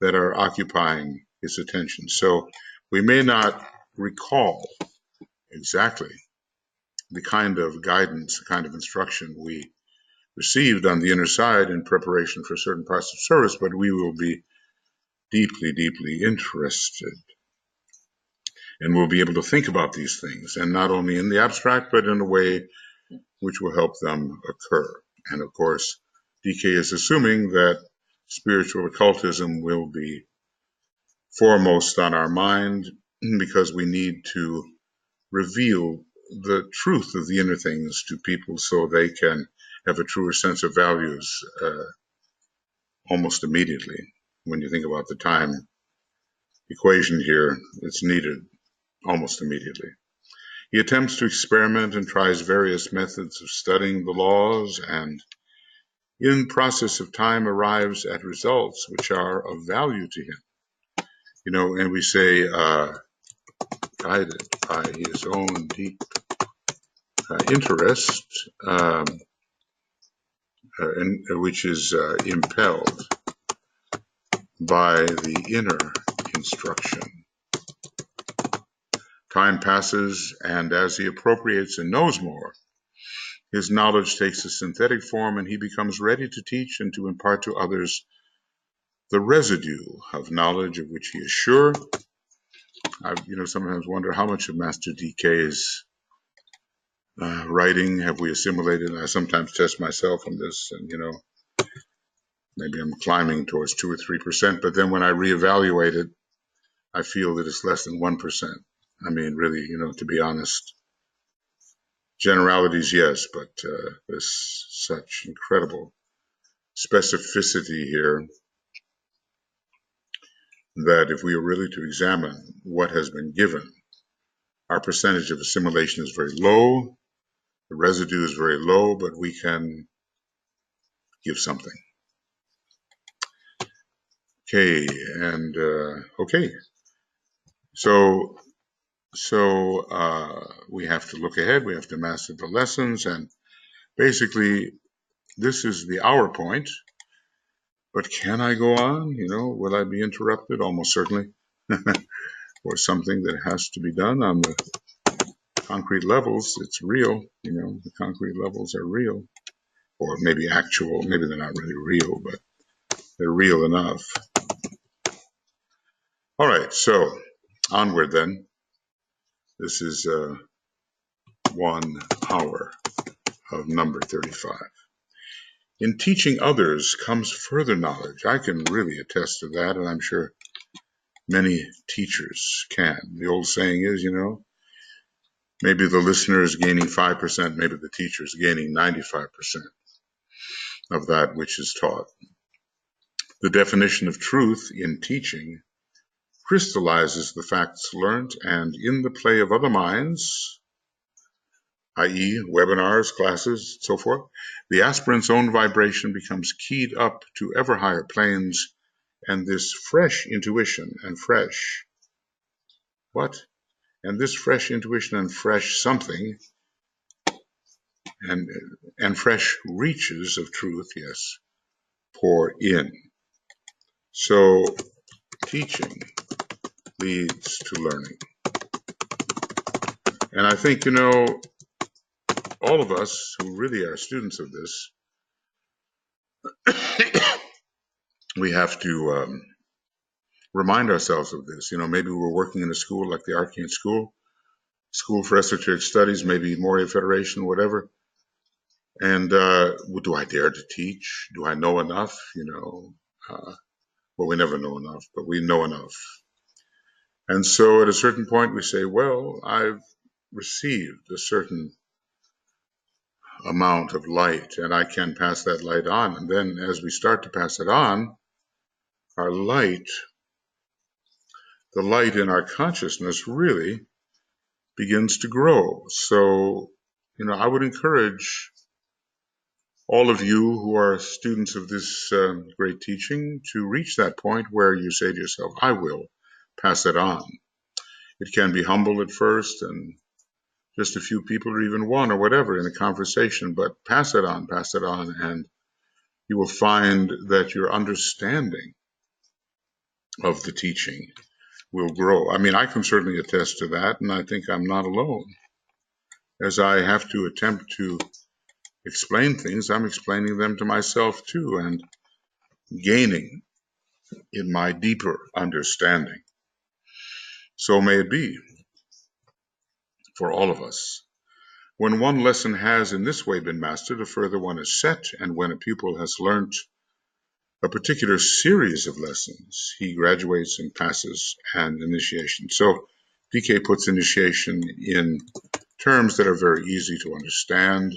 that are occupying his attention. So we may not recall exactly the kind of guidance, the kind of instruction we received on the inner side in preparation for certain parts of service, but we will be deeply, deeply interested. And we'll be able to think about these things, and not only in the abstract, but in a way which will help them occur. And of course, DK is assuming that spiritual occultism will be foremost on our mind because we need to reveal the truth of the inner things to people so they can have a truer sense of values almost immediately. When you think about the time equation here, it's needed almost immediately. He attempts to experiment and tries various methods of studying the laws, and in process of time arrives at results which are of value to him. And we say, guided by his own deep interest, which is impelled by the inner instruction. Time passes, and as he appropriates and knows more, his knowledge takes a synthetic form, and he becomes ready to teach and to impart to others the residue of knowledge of which he is sure. I, sometimes wonder how much of Master DK's writing have we assimilated. I sometimes test myself on this, and maybe I'm climbing towards 2 or 3%. But then when I reevaluate it, I feel that it's less than 1%. I mean, really, to be honest, generalities, yes, but there's such incredible specificity here that if we are really to examine what has been given, our percentage of assimilation is very low, the residue is very low, but we can give something. Okay, and okay, so we have to look ahead, we have to master the lessons, and basically this is the hour point. But can I go on? Will I be interrupted? Almost certainly. Or something that has to be done on the concrete levels. It's real. The concrete levels are real. Or maybe actual. Maybe they're not really real, but they're real enough. All right, so onward then. This is 1 hour of number 35. In teaching others comes further knowledge. I can really attest to that, and I'm sure many teachers can. The old saying is, maybe the listener is gaining 5%, maybe the teacher is gaining 95% of that which is taught. The definition of truth in teaching crystallizes the facts learnt, and in the play of other minds, i.e. webinars, classes, so forth, the aspirant's own vibration becomes keyed up to ever higher planes, and this fresh intuition and fresh, what? And this fresh intuition and fresh something, and fresh reaches of truth, yes, pour in. So teaching leads to learning. And I think, all of us who really are students of this, we have to remind ourselves of this. Maybe we're working in a school like the Arcane School for Esoteric Studies, maybe Moria Federation, whatever. And do I dare to teach? Do I know enough? Well, we never know enough, but we know enough. And so at a certain point we say, well, I've received a certain amount of light and I can pass that light on. And then as we start to pass it on, our light, the light in our consciousness really begins to grow. So, I would encourage all of you who are students of this great teaching to reach that point where you say to yourself, I will pass it on. It can be humble at first and just a few people or even one or whatever in a conversation, but pass it on, and you will find that your understanding of the teaching will grow. I mean, I can certainly attest to that, and I think I'm not alone. As I have to attempt to explain things, I'm explaining them to myself too, and gaining in my deeper understanding. So may it be for all of us. When one lesson has in this way been mastered, a further one is set, and when a pupil has learnt a particular series of lessons, he graduates and passes an initiation. So PK puts initiation in terms that are very easy to understand,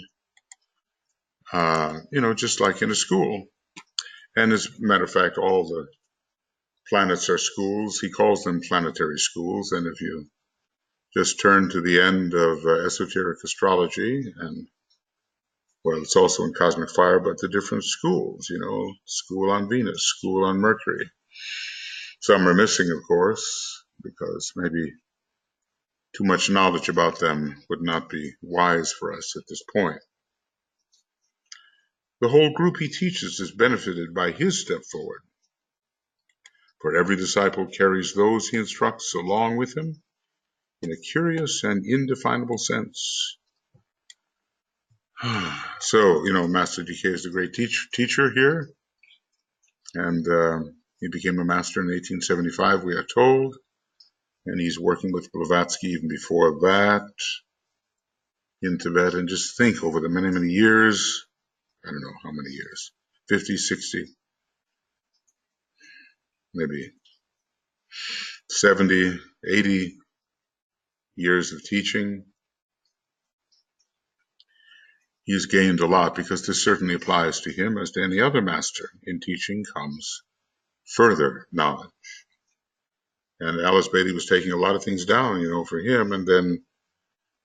just like in a school. And as a matter of fact, all the planets are schools. He calls them planetary schools. And if you just turn to the end of esoteric astrology, and well, it's also in cosmic fire, but the different schools, school on Venus, school on Mercury. Some are missing, of course, because maybe too much knowledge about them would not be wise for us at this point. The whole group he teaches is benefited by his step forward. For every disciple carries those he instructs along with him in a curious and indefinable sense. So, Master DK is the great teacher here, and he became a master in 1875, we are told, and he's working with Blavatsky even before that in Tibet. And just think, over the many, many years, I don't know how many years, 50, 60, maybe 70, 80 years of teaching, he's gained a lot, because this certainly applies to him as to any other master. In teaching comes further knowledge. And Alice Beatty was taking a lot of things down, for him, and then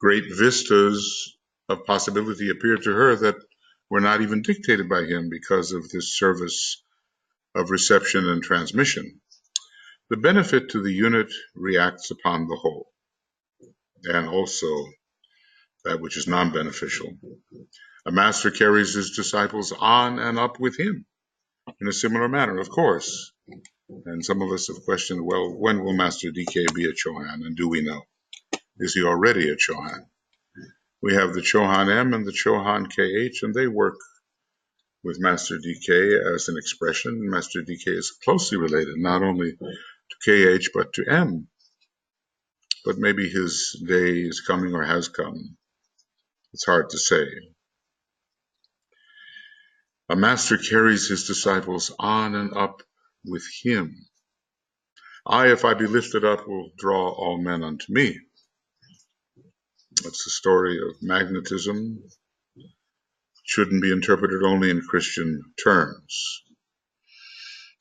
great vistas of possibility appeared to her that were not even dictated by him because of this service of reception and transmission. The benefit to the unit reacts upon the whole, and also that which is non-beneficial. A master carries his disciples on and up with him in a similar manner, of course. And some of us have questioned, well, when will Master DK be a Chohan, and do we know? Is he already a Chohan? We have the Chohan M and the Chohan KH, and they work with Master DK as an expression. Master DK is closely related, not only to KH, but to M. But maybe his day is coming or has come. It's hard to say. A master carries his disciples on and up with him. I, if I be lifted up, will draw all men unto me. That's the story of magnetism. It shouldn't be interpreted only in Christian terms.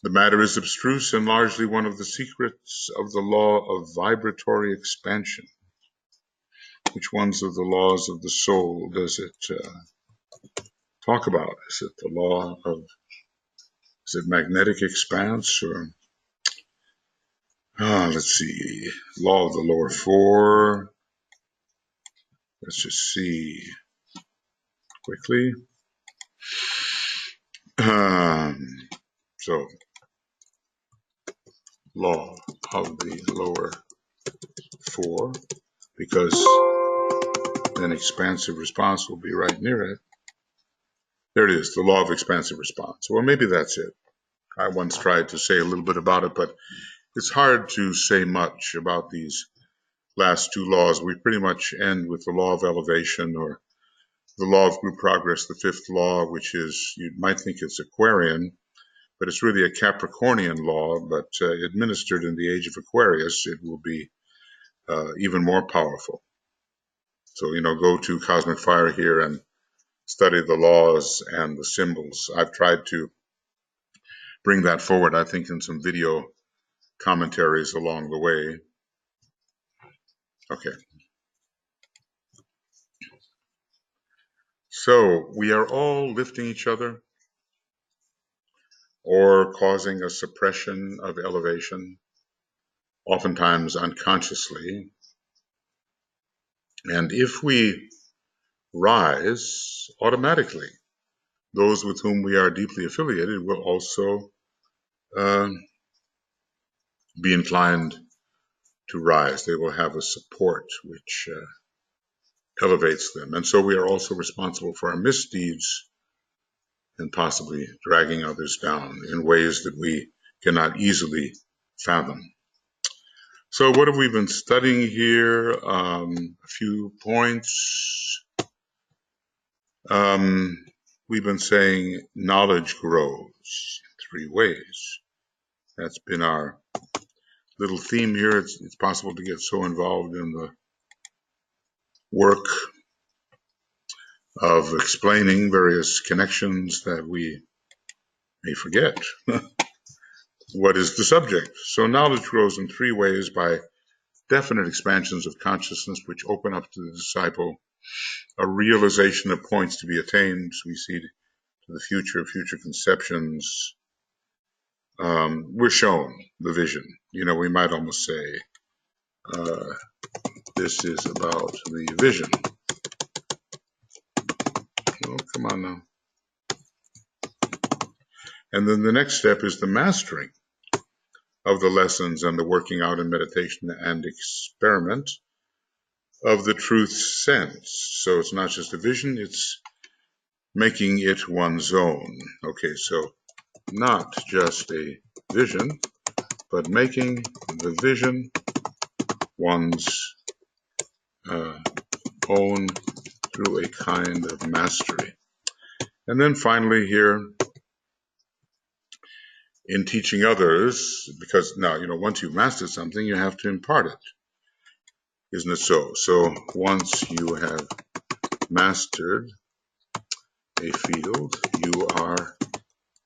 The matter is abstruse and largely one of the secrets of the law of vibratory expansion. Which ones of the laws of the soul does it talk about? Is it the law of, is it magnetic expanse, or, let's see, law of the lower four. Let's just see quickly. So, law of the lower four, because an expansive response will be right near it. There it is, the law of expansive response. Well, maybe that's it. I once tried to say a little bit about it, but it's hard to say much about these last two laws. We pretty much end with the law of elevation, or the law of group progress, the fifth law, which is, you might think it's Aquarian, but it's really a Capricornian law, but administered in the age of Aquarius, it will be even more powerful. So, go to Cosmic Fire here and study the laws and the symbols. I've tried to bring that forward, I think, in some video commentaries along the way. Okay. So we are all lifting each other or causing a suppression of elevation, oftentimes unconsciously. And if we rise, automatically, those with whom we are deeply affiliated will also be inclined to rise. They will have a support which elevates them. And so we are also responsible for our misdeeds and possibly dragging others down in ways that we cannot easily fathom. So what have we been studying here? A few points. We've been saying knowledge grows in 3 ways. That's been our little theme here. It's possible to get so involved in the work of explaining various connections that we may forget what is the subject. So knowledge grows in 3 ways: by definite expansions of consciousness which open up to the disciple a realization of points to be attained. We see to the future conceptions. We're shown the vision. We might almost say this is about the vision. Oh, come on now. And then the next step is the mastering of the lessons and the working out in meditation and experiment of the truth sense. So it's not just a vision, it's making it one's own. Okay, so not just a vision, but making the vision one's own through a kind of mastery. And then finally here, in teaching others, because now, once you've mastered something, you have to impart it. Isn't it so? So once you have mastered a field, you are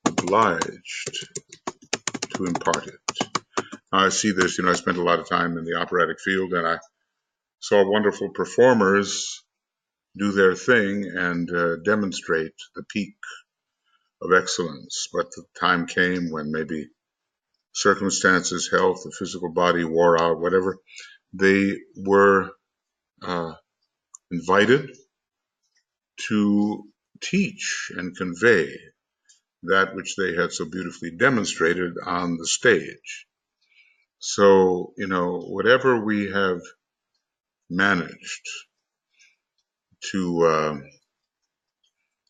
obliged to impart it. I see this, I spent a lot of time in the operatic field, and I saw wonderful performers do their thing and demonstrate the peak of excellence. But the time came when maybe circumstances, health, the physical body wore out, whatever. They were invited to teach and convey that which they had so beautifully demonstrated on the stage. So, whatever we have managed to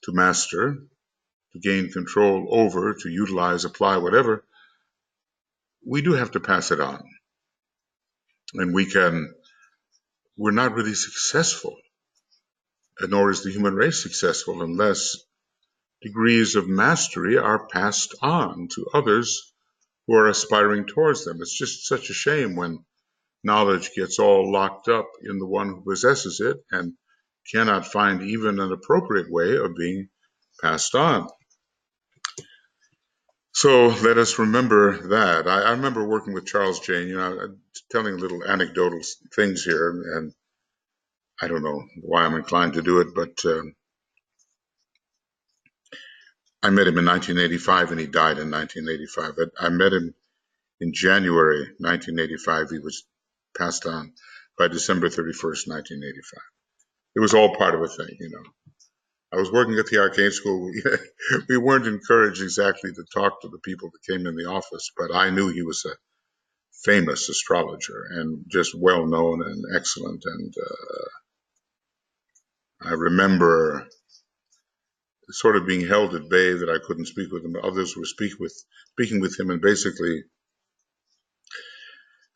master, to gain control over, to utilize, apply, whatever, we do have to pass it on. And we're not really successful, nor is the human race successful, unless degrees of mastery are passed on to others who are aspiring towards them. It's just such a shame when knowledge gets all locked up in the one who possesses it and cannot find even an appropriate way of being passed on. So let us remember that. I remember working with Charles Jane, telling little anecdotal things here, and I don't know why I'm inclined to do it, but I met him in 1985 and he died in 1985. I met him in January 1985. He was passed on by December 31st, 1985. It was all part of a thing, I was working at the arcade school. We weren't encouraged exactly to talk to the people that came in the office, but I knew he was a famous astrologer and just well known and excellent. And I remember sort of being held at bay that I couldn't speak with him. Others were speaking with him and basically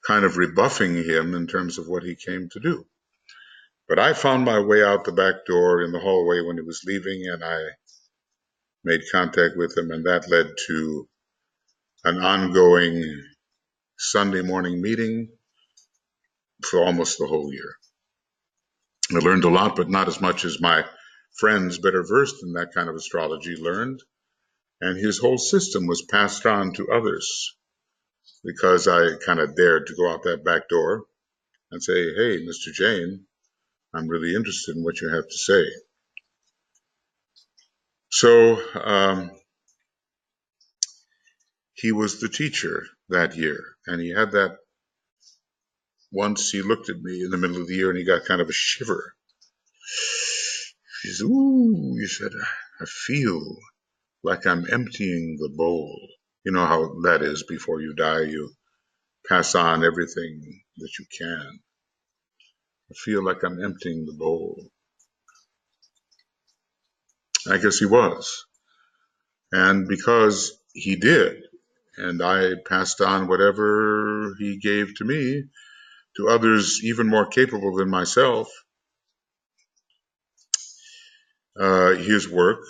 kind of rebuffing him in terms of what he came to do. But I found my way out the back door in the hallway when he was leaving, and I made contact with him, and that led to an ongoing Sunday morning meeting for almost the whole year. I learned a lot, but not as much as my friends better versed in that kind of astrology learned. And his whole system was passed on to others because I kind of dared to go out that back door and say, hey, Mr. Jane, I'm really interested in what you have to say. So he was the teacher that year, and he had that once he looked at me in the middle of the year and he got kind of a shiver. He said, ooh, he said, I feel like I'm emptying the bowl. You know how that is before you die, you pass on everything that you can. I feel like I'm emptying the bowl. I guess he was. And because he did, and I passed on whatever he gave to me to others even more capable than myself, his work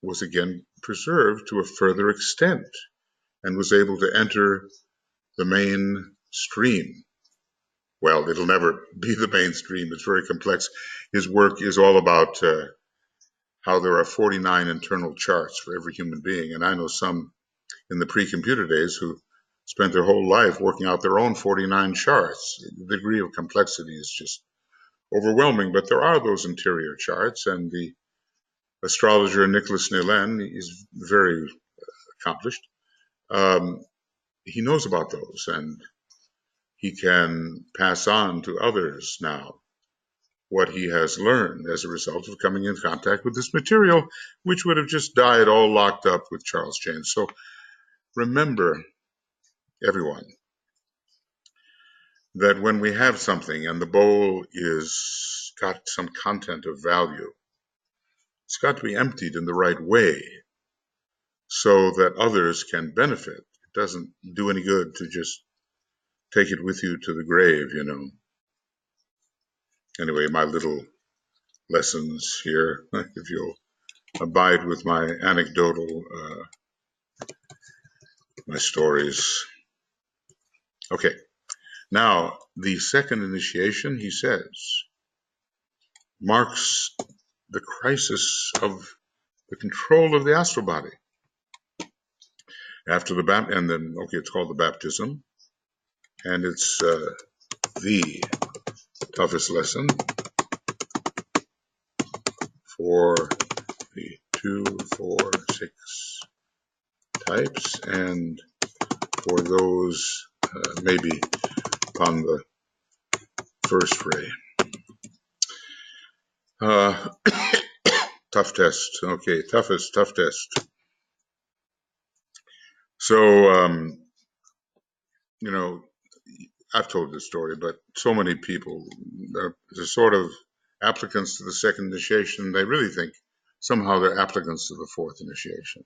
was again preserved to a further extent and was able to enter the mainstream. Well, it'll never be the mainstream. It's very complex. His work is all about how there are 49 internal charts for every human being. And I know some in the pre-computer days who spent their whole life working out their own 49 charts. The degree of complexity is just overwhelming, but there are those interior charts, and the astrologer Nicholas Nelen is very accomplished. He knows about those, and he can pass on to others now what he has learned as a result of coming in contact with this material, which would have just died all locked up with Charles James. So remember, everyone, that when we have something and the bowl is got some content of value, it's got to be emptied in the right way so that others can benefit. It doesn't do any good to just take it with you to the grave, Anyway, my little lessons here, if you'll abide with my anecdotal, my stories. Okay, Now, the second initiation, he says, marks the crisis of the control of the astral body. After the and then, okay, it's called the baptism, and it's the toughest lesson for the 2, 4, 6 types, and for those maybe upon the first ray. Tough test. Okay, tough test. So, you know, I've told this story, but so many people, they're sort of applicants to the second initiation, they really think somehow they're applicants to the fourth initiation.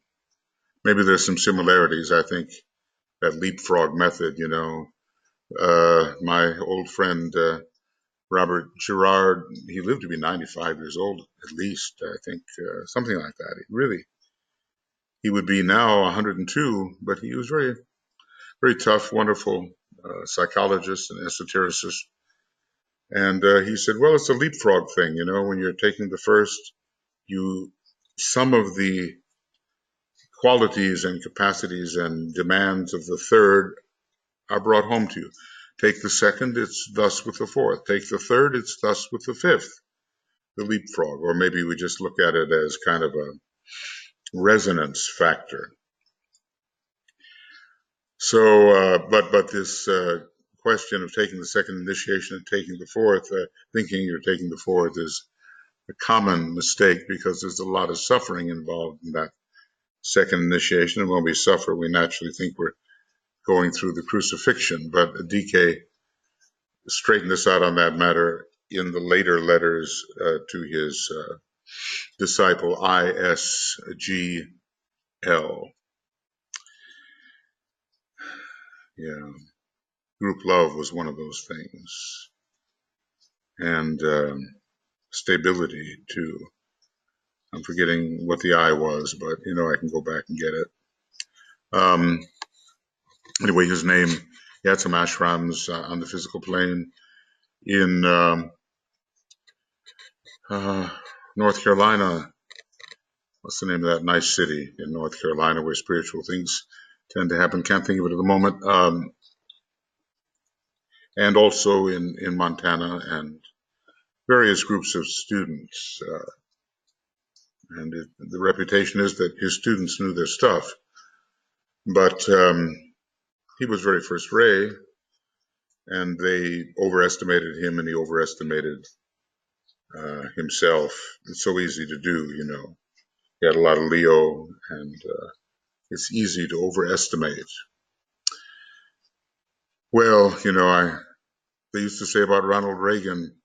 Maybe there's some similarities. I think that leapfrog method, my old friend Robert Girard, he lived to be 95 years old, at least, I think, something like that. He would be now 102, but he was very, very tough, wonderful psychologist and esotericist. And he said, well, it's a leapfrog thing, when you're taking the first, some of the qualities and capacities and demands of the third are brought home to you. Take the second, it's thus with the fourth. Take the third, it's thus with the fifth. The leapfrog, or maybe we just look at it as kind of a resonance factor. So, but this question of taking the second initiation and taking the fourth, thinking you're taking the fourth is a common mistake because there's a lot of suffering involved in that second initiation. And when we suffer, we naturally think we're going through the crucifixion. But DK straightened this out on that matter in the later letters to his disciple ISGL. Yeah, group love was one of those things, and stability too. I'm forgetting what the I was, but I can go back and get it. Anyway, his name, he had some ashrams on the physical plane in North Carolina. What's the name of that nice city in North Carolina where spiritual things tend to happen? Can't think of it at the moment. And also in Montana, and various groups of students. And the reputation is that his students knew their stuff. But he was very first ray, and they overestimated him, and he overestimated himself. It's so easy to do, He had a lot of Leo, and it's easy to overestimate. Well, they used to say about Ronald Reagan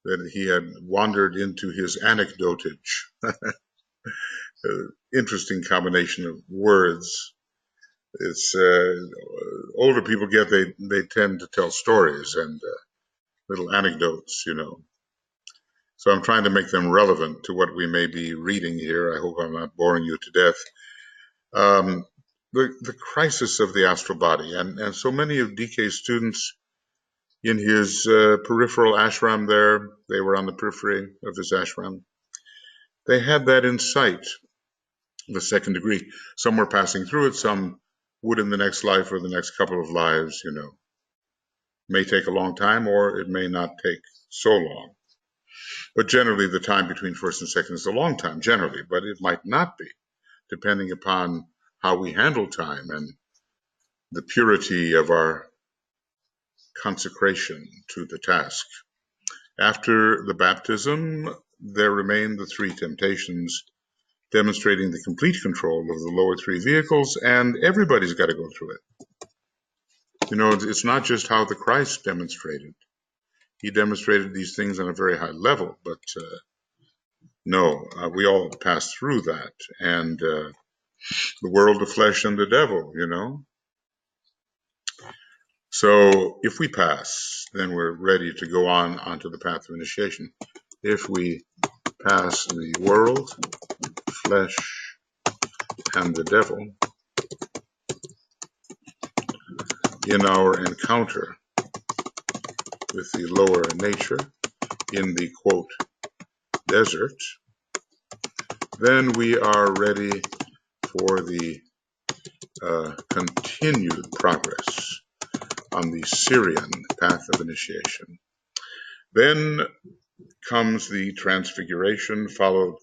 that he had wandered into his anecdotage. Interesting combination of words. It's older people they tend to tell stories and little anecdotes, So I'm trying to make them relevant to what we may be reading here. I hope I'm not boring you to death. The crisis of the astral body, and so many of DK's students in his peripheral ashram there, they were on the periphery of his ashram. They had that in sight, the second degree. Some were passing through it, some would in the next life or the next couple of lives, May take a long time or it may not take so long. But generally the time between first and second is a long time, generally, but it might not be, depending upon how we handle time and the purity of our consecration to the task. After the baptism, there remain the three temptations, demonstrating the complete control of the lower three vehicles, and everybody's got to go through it. It's not just how the Christ demonstrated. He demonstrated these things on a very high level, but no, we all pass through that. And the world, the flesh, and the devil, So if we pass, then we're ready to go onto the path of initiation. If we pass the world, flesh, and the devil in our encounter with the lower nature in the, quote, desert, then we are ready for the continued progress on the Syrian path of initiation. Then comes the transfiguration, followed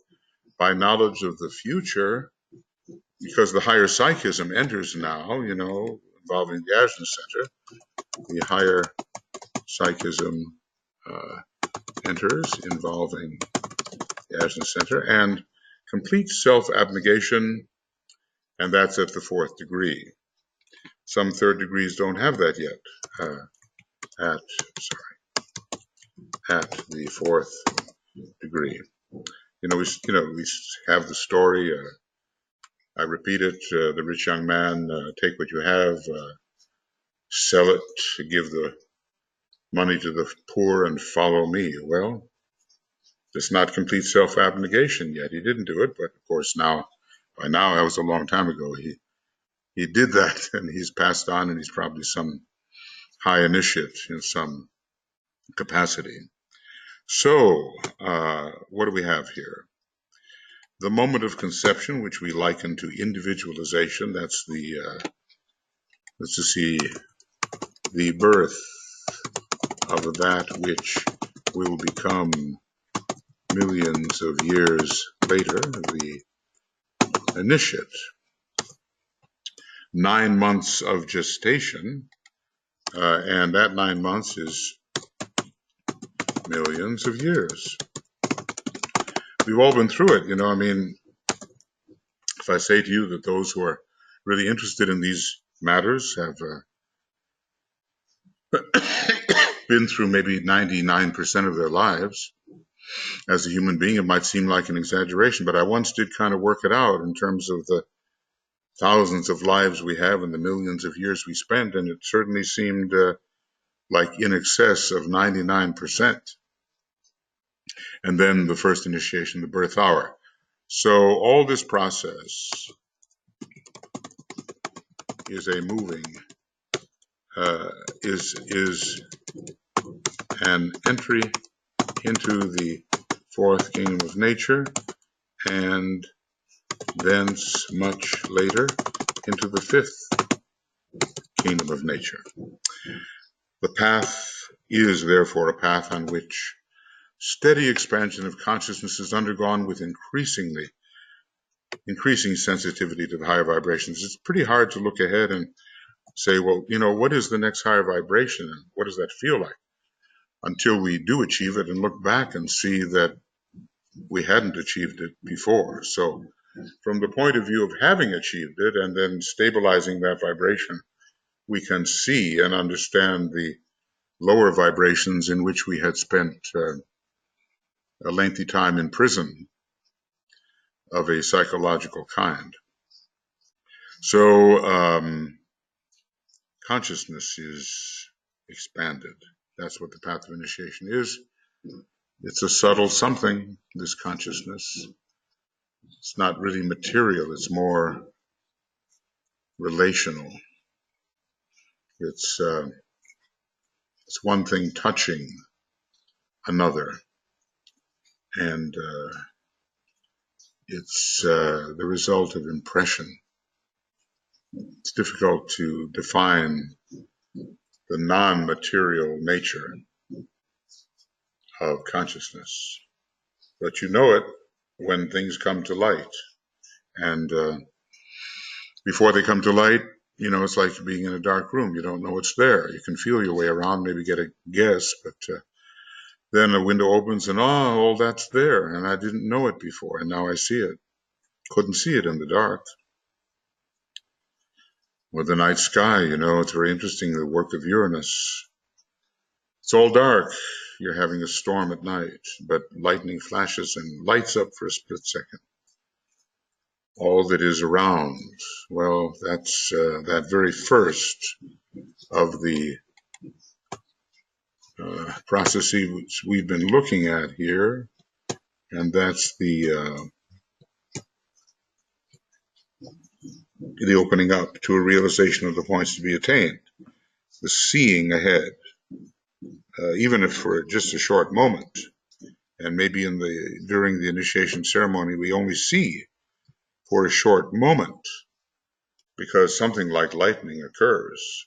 by knowledge of the future, because the higher psychism enters now, involving the Ajna Center. The higher psychism enters, involving the Ajna Center, and complete self-abnegation, and that's at the 4th degree. Some 3rd degrees don't have that yet. At the 4th degree. We have the story. I repeat it. The rich young man, take what you have, sell it, give the money to the poor, and follow me. Well, it's not complete self-abnegation yet. He didn't do it, but of course by now, that was a long time ago. He did that, and he's passed on, and he's probably some high initiate in some capacity. So, what do we have here? The moment of conception, which we liken to individualization, that's let's just see, the birth of that which will become millions of years later, the initiate. 9 months of gestation, and that 9 months is millions of years. We've all been through it, if I say to you that those who are really interested in these matters have been through maybe 99% of their lives as a human being, it might seem like an exaggeration, but I once did kind of work it out in terms of the thousands of lives we have and the millions of years we spent, and it certainly seemed like in excess of 99%. And then the first initiation, the birth hour. So all this process is a moving, is an entry into the 4th kingdom of nature, and thence much later into the 5th kingdom of nature. The path is therefore a path on which steady expansion of consciousness is undergone with increasing sensitivity to the higher vibrations. It's pretty hard to look ahead and say, well, what is the next higher vibration and what does that feel like? Until we do achieve it and look back and see that we hadn't achieved it before. So from the point of view of having achieved it and then stabilizing that vibration, we can see and understand the lower vibrations in which we had spent a lengthy time in prison of a psychological kind. So consciousness is expanded. That's what the path of initiation is. It's a subtle something, this consciousness. It's not really material, it's more relational. It's one thing touching another, and it's the result of impression. It's difficult to define the non-material nature of consciousness, but you know it when things come to light. And before they come to light, it's like being in a dark room. You don't know what's there. You can feel your way around, maybe get a guess, but then a window opens and, all that's there. And I didn't know it before, and now I see it. Couldn't see it in the dark. Or the night sky, it's very interesting, the work of Uranus. It's all dark. You're having a storm at night, but lightning flashes and lights up for a split second. All that is around, well, that's that very first of the processes we've been looking at here, and that's the opening up to a realization of the points to be attained, the seeing ahead, even if for just a short moment. And maybe during the initiation ceremony, we only see for a short moment because something like lightning occurs.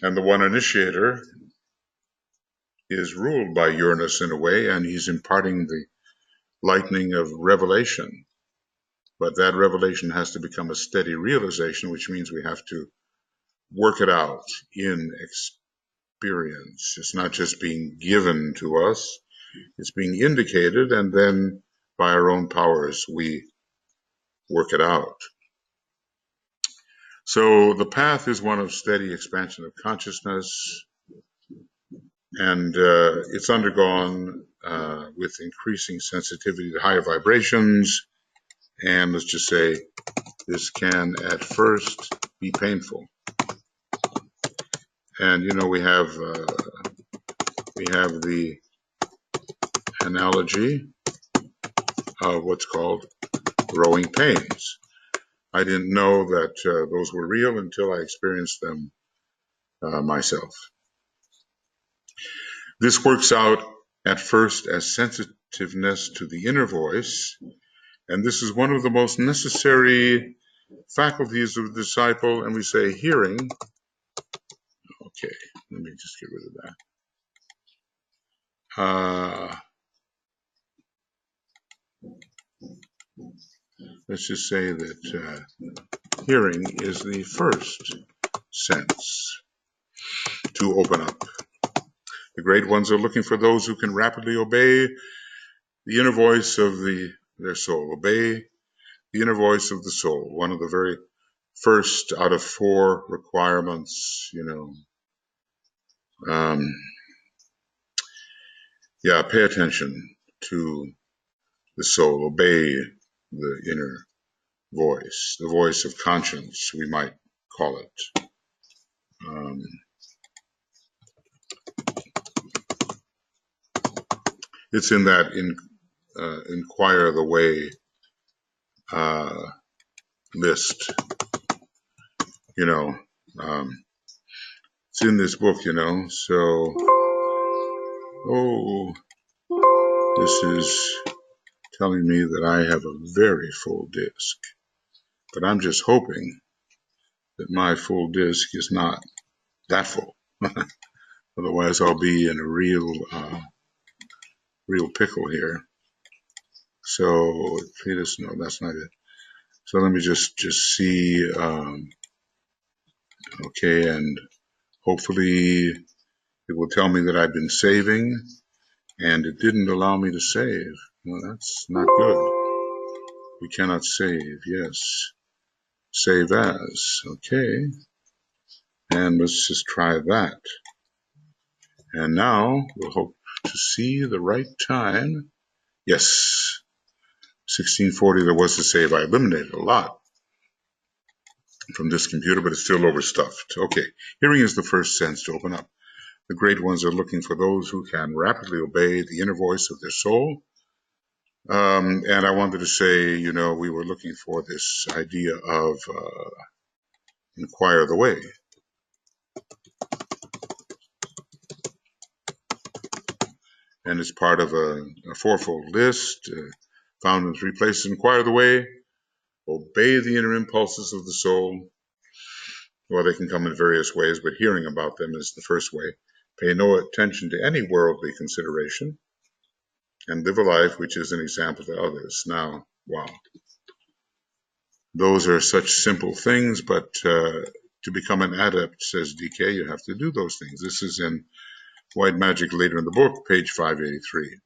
And the one initiator is ruled by Uranus in a way, and he's imparting the lightning of revelation. But that revelation has to become a steady realization, which means we have to work it out in experience. It's not just being given to us, it's being indicated, and then by our own powers we work it out. So the path is one of steady expansion of consciousness, and it's undergone with increasing sensitivity to higher vibrations. And let's just say this can at first be painful. And you know, we have the analogy of what's called growing pains. I didn't know that those were real until I experienced them myself. This works out at first as sensitiveness to the inner voice, and this is one of the most necessary faculties of the disciple, and we say hearing. Okay, let me just get rid of that. Let's just say that hearing is the first sense to open up. The great ones are looking for those who can rapidly obey the inner voice of their soul. Obey the inner voice of the soul, one of the very first out of 4 requirements, you know. Pay attention to the soul. Obey the inner voice, the voice of conscience, we might call it. It's in that inquire the way list, you know. It's in this book, you know. So, this is telling me that I have a very full disk. But I'm just hoping that my full disk is not that full. Otherwise, I'll be in a real pickle here. So, fetus, no, that's not it. So let me just see. Okay, and hopefully it will tell me that I've been saving, and it didn't allow me to save. Well, that's not good. We cannot save. Yes. Save as. Okay. And let's just try that. And now we'll hope to see the right time. Yes. 1640, there was a save. I eliminated a lot from this computer, but it's still overstuffed. Okay. Hearing is the first sense to open up. The great ones are looking for those who can rapidly obey the inner voice of their soul. And I wanted to say, you know, we were looking for this idea of inquire the way. And it's part of a 4-fold list found in 3 places. Inquire the way, obey the inner impulses of the soul. Well, they can come in various ways, but hearing about them is the first way. Pay no attention to any worldly consideration, and live a life which is an example to others. Now, wow. Those are such simple things, but to become an adept, says DK, you have to do those things. This is in White Magic later in the book, page 583.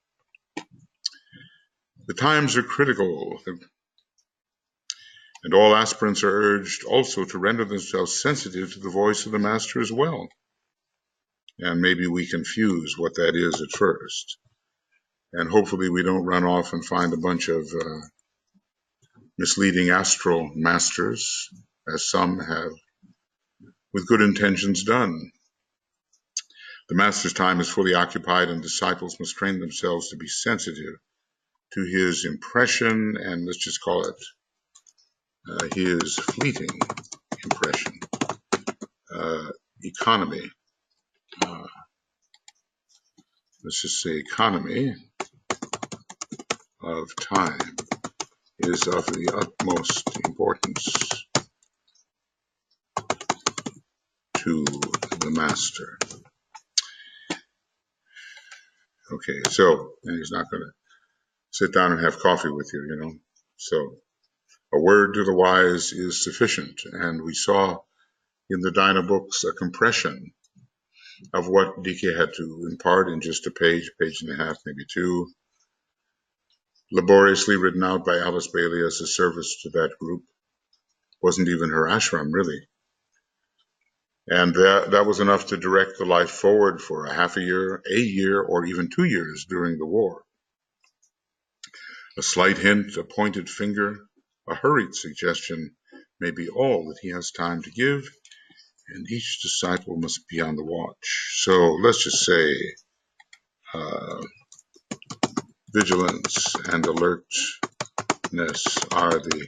The times are critical, and all aspirants are urged also to render themselves sensitive to the voice of the master as well. And maybe we confuse what that is at first. And hopefully we don't run off and find a bunch of misleading astral masters, as some have, with good intentions done. The master's time is fully occupied, and disciples must train themselves to be sensitive to his impression, and let's just call it his fleeting impression, economy, let's just say economy of time is of the utmost importance to the master. Okay, so, and he's not going to sit down and have coffee with you, you know. So, a word to the wise is sufficient. And we saw in the Dyna books a compression of what DK had to impart in just a page, page and a half, maybe two, laboriously written out by Alice Bailey as a service to that group. Wasn't even her ashram, really. And that was enough to direct the life forward for a half a year, or even 2 years during the war. A slight hint, a pointed finger, a hurried suggestion may be all that he has time to give, and each disciple must be on the watch. So let's just say vigilance and alertness are the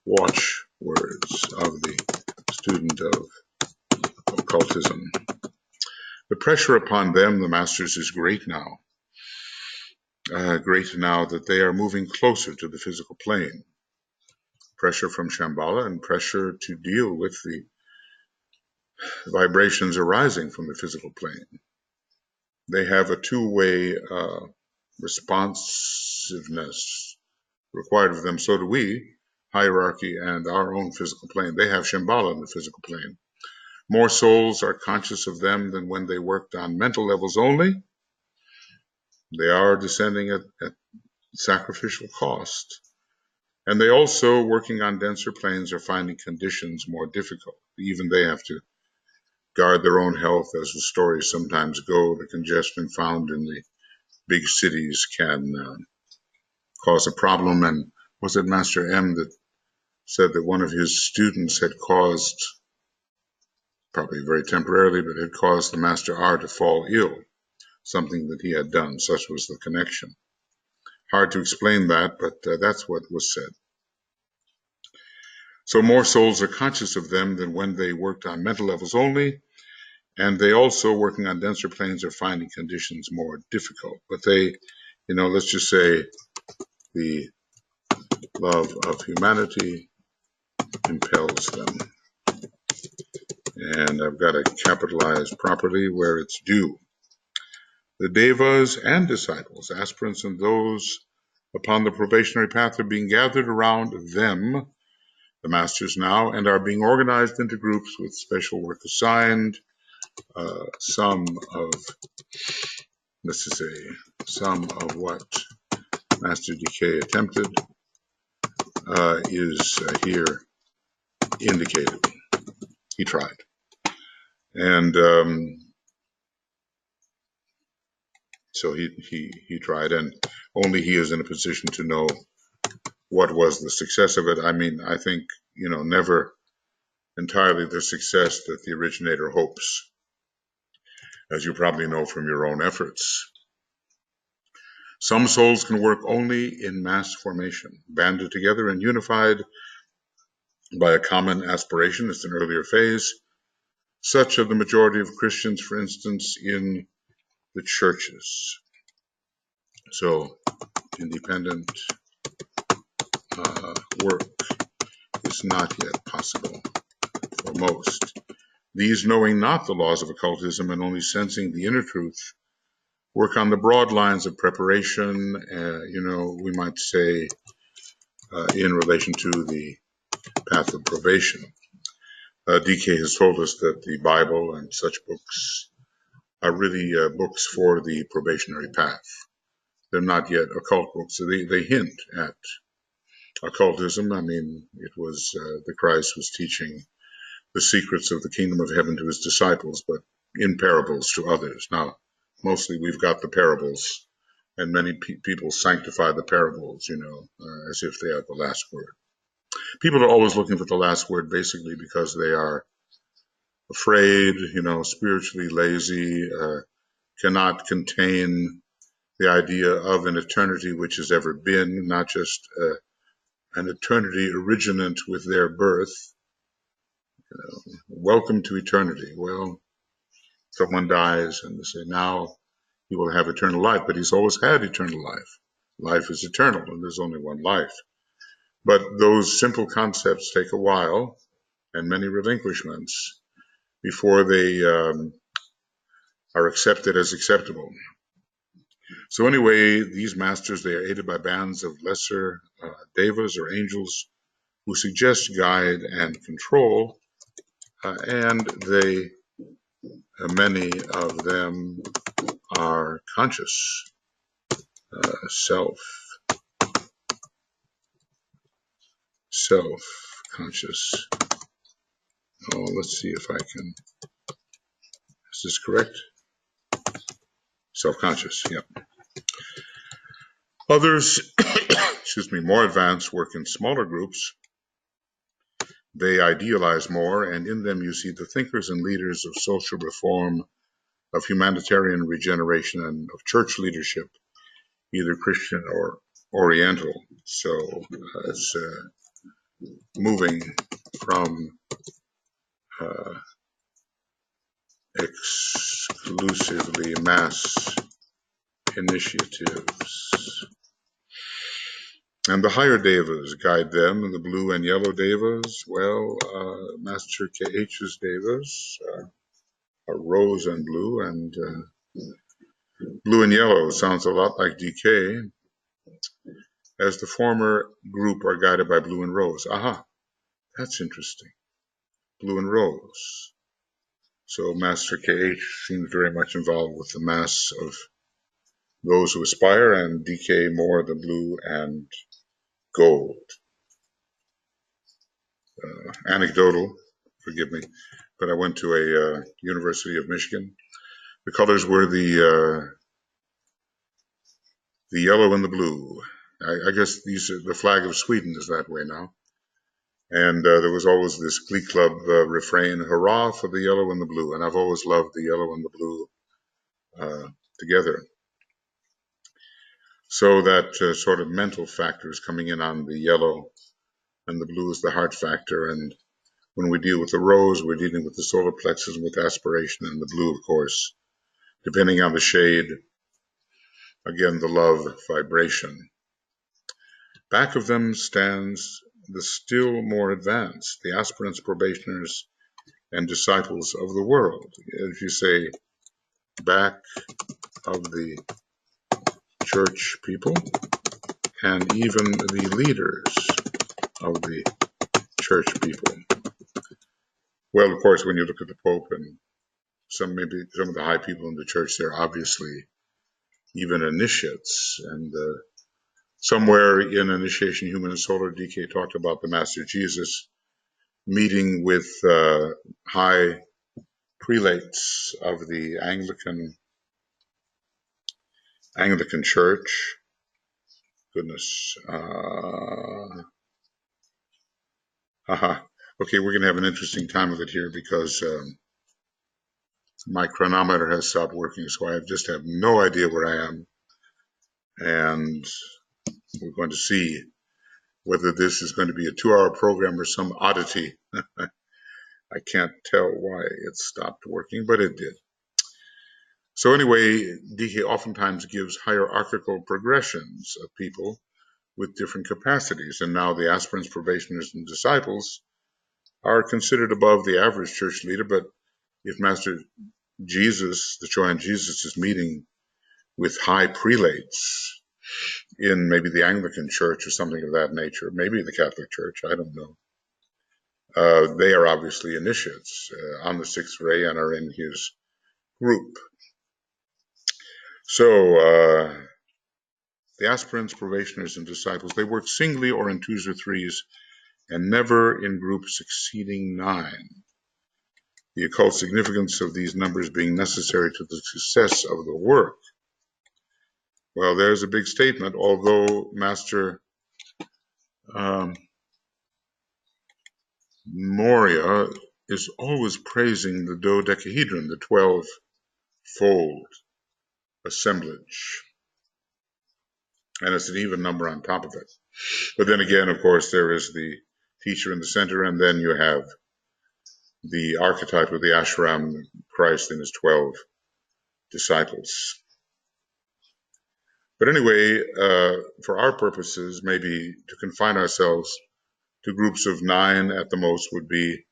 watchwords of the student of occultism. The pressure upon them, the masters, is great now. Great now that they are moving closer to the physical plane. Pressure from Shambhala and pressure to deal with the vibrations arising from the physical plane. They have a two-way responsiveness required of them. So do we, hierarchy and our own physical plane. They have Shambhala in the physical plane. More souls are conscious of them than when they worked on mental levels only. They are descending at sacrificial cost. And they also, working on denser planes, are finding conditions more difficult. Even they have to guard their own health, as the stories sometimes go. The congestion found in the big cities can cause a problem. And was it Master M that said that one of his students had caused, probably very temporarily, but had caused the Master R to fall ill, something that he had done. Such was the connection. Hard to explain that, but that's what was said. So more souls are conscious of them than when they worked on mental levels only, and they also, working on denser planes, are finding conditions more difficult. But they, let's just say the love of humanity impels them. And I've got to capitalize properly where it's due. The devas and disciples, aspirants and those upon the probationary path, are being gathered around them, the masters now, and are being organized into groups with special work assigned. Some of what Master DK attempted is here indicated. He tried. And so he tried, and only he is in a position to know what was the success of it. I mean, I think, never entirely the success that the originator hopes, as you probably know from your own efforts. Some souls can work only in mass formation, banded together and unified by a common aspiration. It's an earlier phase. Such are the majority of Christians, for instance, in the churches. So independent work is not yet possible for most. These, knowing not the laws of occultism and only sensing the inner truth, work on the broad lines of preparation, we might say, in relation to the path of probation. DK has told us that the Bible and such books are really books for the probationary path. They're not yet occult books. So they hint at occultism. I mean, it was the Christ was teaching the secrets of the kingdom of heaven to his disciples, but in parables to others. Now, mostly we've got the parables, and many people sanctify the parables, as if they are the last word. People are always looking for the last word, basically because they are afraid, spiritually lazy, cannot contain the idea of an eternity which has ever been, not just an eternity originate with their birth. Welcome to eternity. Well, someone dies and they say, now he will have eternal life, but he's always had eternal life. Life is eternal, and there's only one life. But those simple concepts take a while and many relinquishments before they are accepted as acceptable. So anyway, these masters, they are aided by bands of lesser devas or angels who suggest, guide, and control, and many of them are conscious, self-conscious. Oh, let's see if I can, is this correct? Self-conscious, yep. Others, excuse me, more advanced work in smaller groups. They idealize more, and in them you see the thinkers and leaders of social reform, of humanitarian regeneration, and of church leadership, either Christian or Oriental. So it's moving from exclusively mass initiatives. And the higher devas guide them, and the blue and yellow devas, well, Master KH's devas are rose and blue, and blue and yellow sounds a lot like DK, as the former group are guided by blue and rose. Aha, that's interesting. Blue and rose. So Master KH seems very much involved with the mass of those who aspire, and DK more the blue and gold. Anecdotal, forgive me, but I went to a University of Michigan. The colors were the yellow and the blue. I guess the flag of Sweden is that way now. And there was always this Glee Club refrain, hurrah for the yellow and the blue. And I've always loved the yellow and the blue together. So that sort of mental factor is coming in on the yellow, and the blue is the heart factor. And when we deal with the rose, we're dealing with the solar plexus and with aspiration, and the blue, of course, depending on the shade, again, the love vibration. Back of them stands the still more advanced, the aspirants, probationers, and disciples of the world. If you say back of the church people, and even the leaders of the church people. Well, of course, when you look at the Pope and maybe some of the high people in the church, they're obviously even initiates. And somewhere in Initiation Human and Solar, DK talked about the Master Jesus meeting with high prelates of the Anglican Church. Goodness. Okay, we're going to have an interesting time of it here because my chronometer has stopped working, so I just have no idea where I am. And we're going to see whether this is going to be a 2-hour program or some oddity. I can't tell why it stopped working, but it did. So anyway, DK oftentimes gives hierarchical progressions of people with different capacities. And now the aspirants, probationers, and disciples are considered above the average church leader. But if Master Jesus, the Chohan Jesus, is meeting with high prelates in maybe the Anglican Church or something of that nature, maybe the Catholic Church, I don't know. They are obviously initiates on the sixth ray and are in his group. So the aspirants, probationers, and disciples, they work singly or in 2s or 3s and never in groups exceeding 9. The occult significance of these numbers being necessary to the success of the work. Well, there's a big statement, although Master Moria is always praising the dodecahedron, the 12-fold assemblage. And it's an even number on top of it. But then again, of course, there is the teacher in the center, and then you have the archetype of the ashram, Christ and his 12 disciples. But anyway, for our purposes, maybe to confine ourselves to groups of 9 at the most would be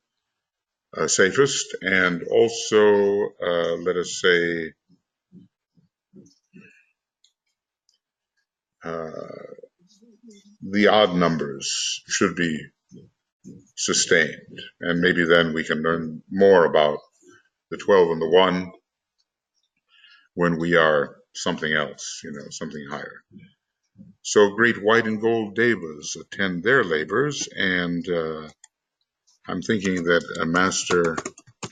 safest. And also, let us say, the odd numbers should be sustained. And maybe then we can learn more about the 12 and the 1 when we are something else, something higher. So great white and gold devas attend their labors, and I'm thinking that a Master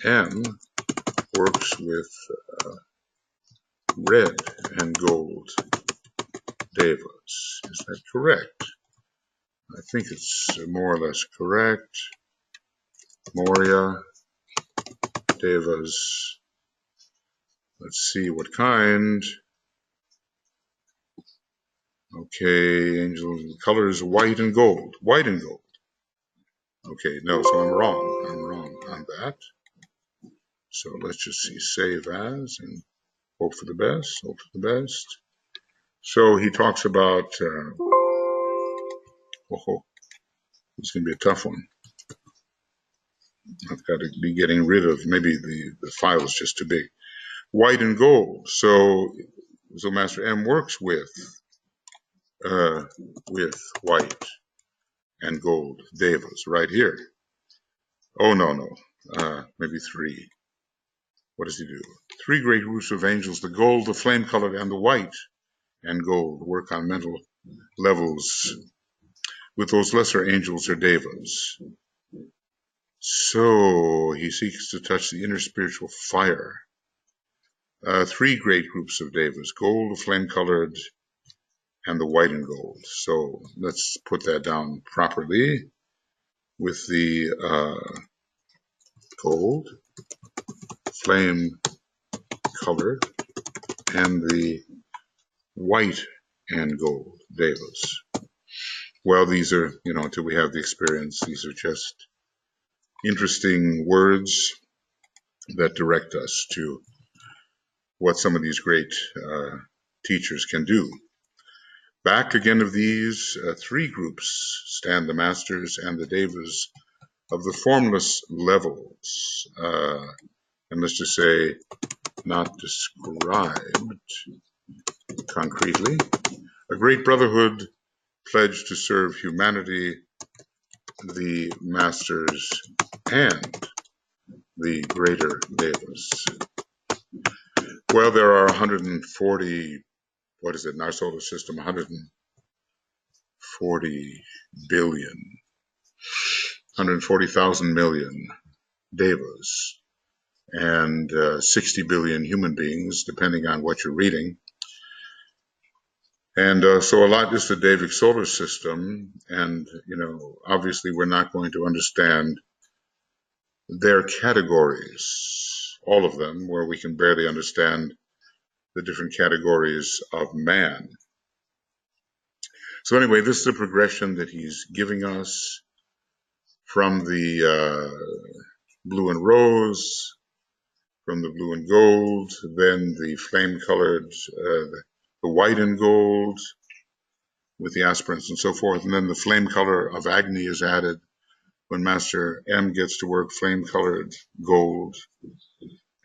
M works with red and gold devas. Is that correct? I think it's more or less correct. Moria devas. Let's see what kind. Okay, angel colors white and gold. White and gold. Okay, no, so I'm wrong. I'm wrong on that. So let's just see, save as, and hope for the best, hope for the best. So he talks about, it's going to be a tough one. I've got to be getting rid of, maybe the file is just too big. White and gold. So Master M works with white and gold devas right here. Oh, no. Maybe 3. What does he do? 3 great groups of angels, the gold, the flame-colored, and the white and gold, work on mental levels with those lesser angels or devas. So he seeks to touch the inner spiritual fire. 3 great groups of devas, gold, flame-colored, and the white and gold. So let's put that down properly with the gold, flame-colored, and the white and gold devas. Well, these are, until we have the experience, these are just interesting words that direct us to what some of these great teachers can do. Back again of these 3 groups stand the masters and the devas of the formless levels, and let's just say not described concretely. A great brotherhood pledged to serve humanity, the masters and the greater devas. Well, there are 140, what is it, in our solar system, 140 billion, 140,000 million devas, and 60 billion human beings, depending on what you're reading. And so a lot is the Devic solar system, and, obviously we're not going to understand their categories, all of them, where we can barely understand the different categories of man. So anyway, this is the progression that he's giving us from the blue and rose, from the blue and gold, then the flame-colored, the white and gold with the aspirants and so forth, and then the flame color of Agni is added when Master M gets to work, flame-colored gold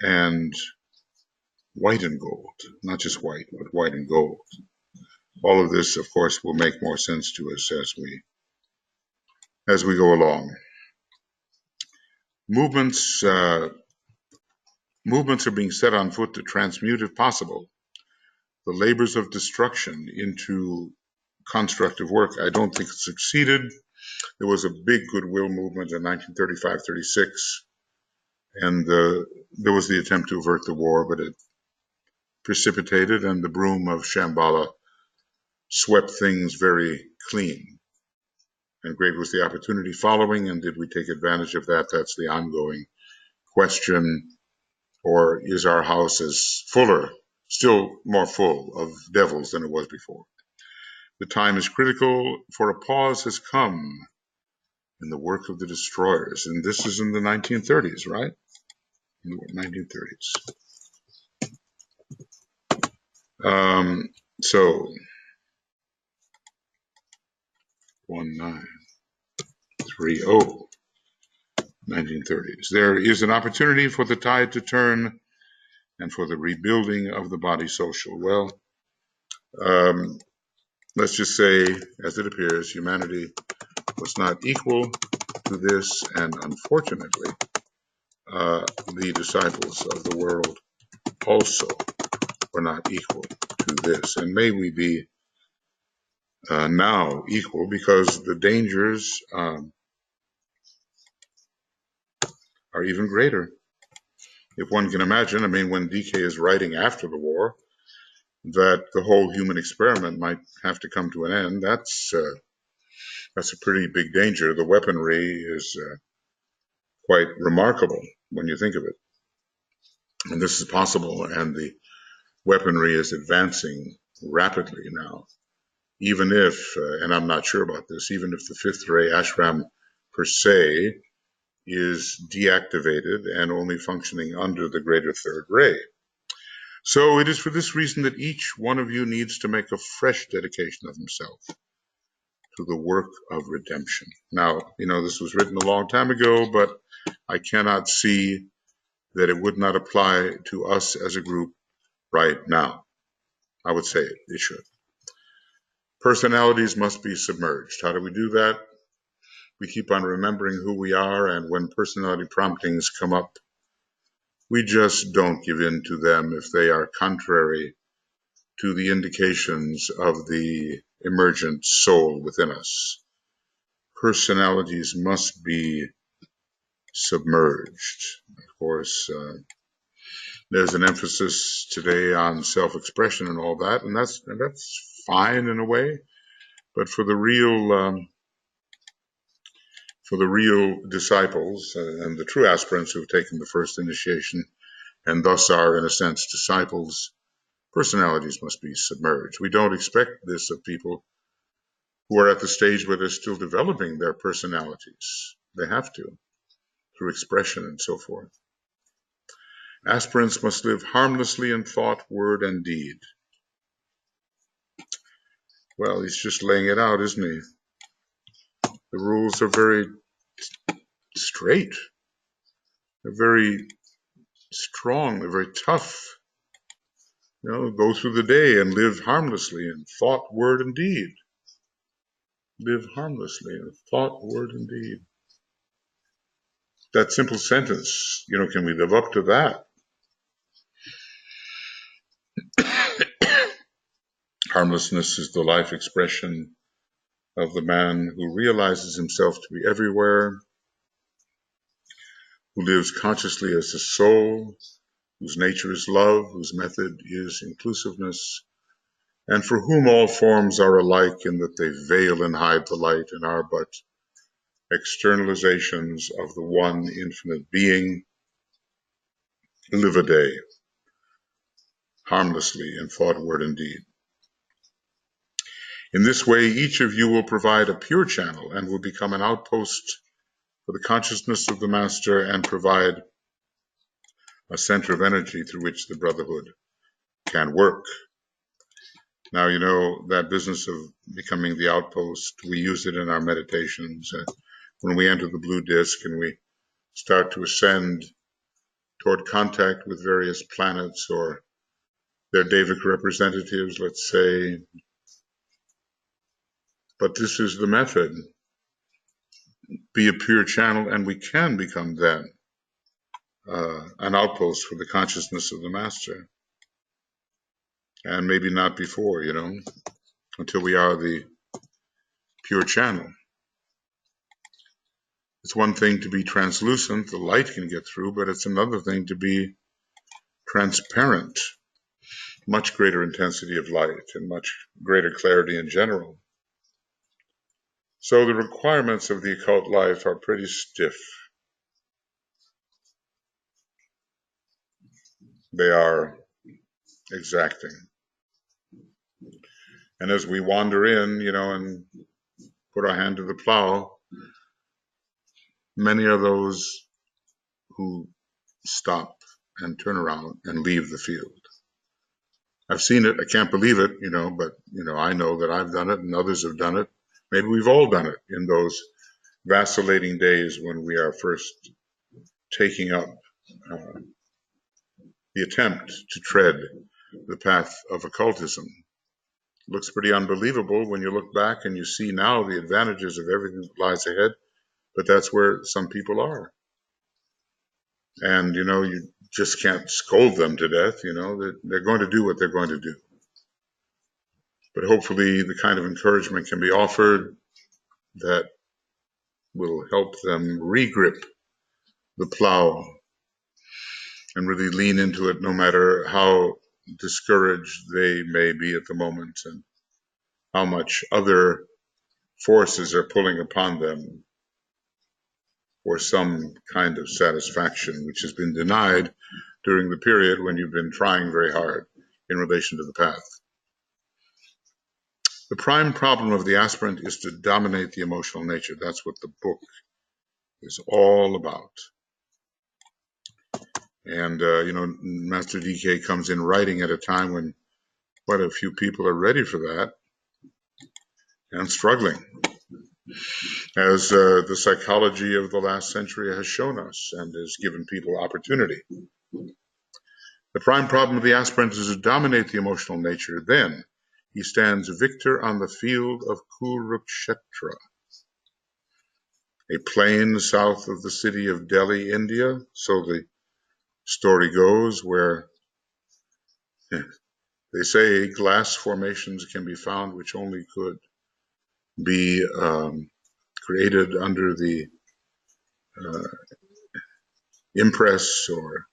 and white and gold, not just white, but white and gold. All of this, of course, will make more sense to us as we go along. Movements are being set on foot to transmute, if possible, the labors of destruction into constructive work. I don't think it succeeded. There was a big goodwill movement in 1935-36, and there was the attempt to avert the war, but it precipitated, and the broom of Shambhala swept things very clean. And great was the opportunity following, and did we take advantage of that? That's the ongoing question. Or is our house as fuller, still more full of devils than it was before? The time is critical, for a pause has come in the work of the destroyers. And this is in the 1930s, right? In the 1930s. So, 1930, 1930s. There is an opportunity for the tide to turn and for the rebuilding of the body social. Well, let's just say, as it appears, humanity was not equal to this, and unfortunately, the disciples of the world also were not equal to this. And may we be now equal, because the dangers are even greater. If one can imagine, I mean, when DK is writing after the war, that the whole human experiment might have to come to an end, that's a pretty big danger. The weaponry is quite remarkable when you think of it. And this is possible, and the weaponry is advancing rapidly now. Even if, and I'm not sure about this, even if the fifth ray ashram per se is deactivated and only functioning under the greater third ray. So it is for this reason that each one of you needs to make a fresh dedication of himself to the work of redemption. Now, this was written a long time ago, but I cannot see that it would not apply to us as a group right now. I would say it should. Personalities must be submerged. How do we do that? We keep on remembering who we are, and when personality promptings come up, we just don't give in to them if they are contrary to the indications of the emergent soul within us. Personalities must be submerged. Of course, there's an emphasis today on self-expression and all that, and that's fine in a way. But for the real disciples and the true aspirants who have taken the first initiation and thus are, in a sense, disciples, personalities must be submerged. We don't expect this of people who are at the stage where they're still developing their personalities. They have to, through expression and so forth. Aspirants must live harmlessly in thought, word, and deed. Well, he's just laying it out, isn't he? The rules are very straight. They're very strong. They're very tough. Go through the day and live harmlessly in thought, word, and deed. Live harmlessly in thought, word, and deed. That simple sentence, can we live up to that? Harmlessness is the life expression of the man who realizes himself to be everywhere, who lives consciously as a soul, whose nature is love, whose method is inclusiveness, and for whom all forms are alike in that they veil and hide the light and are but externalizations of the one infinite being. Live a day harmlessly in thought, word, and deed. In this way, each of you will provide a pure channel and will become an outpost for the consciousness of the Master and provide a center of energy through which the Brotherhood can work. Now, that business of becoming the outpost, we use it in our meditations. When we enter the blue disk and we start to ascend toward contact with various planets or their Davic representatives, let's say. But this is the method. Be a pure channel, and we can become then an outpost for the consciousness of the Master. And maybe not before, until we are the pure channel. It's one thing to be translucent, the light can get through, but it's another thing to be transparent. Much greater intensity of light and much greater clarity in general. So the requirements of the occult life are pretty stiff. They are exacting. And as we wander in, and put our hand to the plow, many are those who stop and turn around and leave the field. I've seen it. I can't believe it, but, I know that I've done it and others have done it. Maybe we've all done it in those vacillating days when we are first taking up uh, the attempt to tread the path of occultism. It looks pretty unbelievable when you look back and you see now the advantages of everything that lies ahead, but that's where some people are. And, you just can't scold them to death, they're going to do what they're going to do. But hopefully the kind of encouragement can be offered that will help them regrip the plow and really lean into it, no matter how discouraged they may be at the moment and how much other forces are pulling upon them for some kind of satisfaction, which has been denied during the period when you've been trying very hard in relation to the path. The prime problem of the aspirant is to dominate the emotional nature. That's what the book is all about. And, Master DK comes in writing at a time when quite a few people are ready for that and struggling, as the psychology of the last century has shown us and has given people opportunity. The prime problem of the aspirant is to dominate the emotional nature. Then he stands victor on the field of Kurukshetra, a plain south of the city of Delhi, India, so the story goes, where they say glass formations can be found which only could be created under the impress or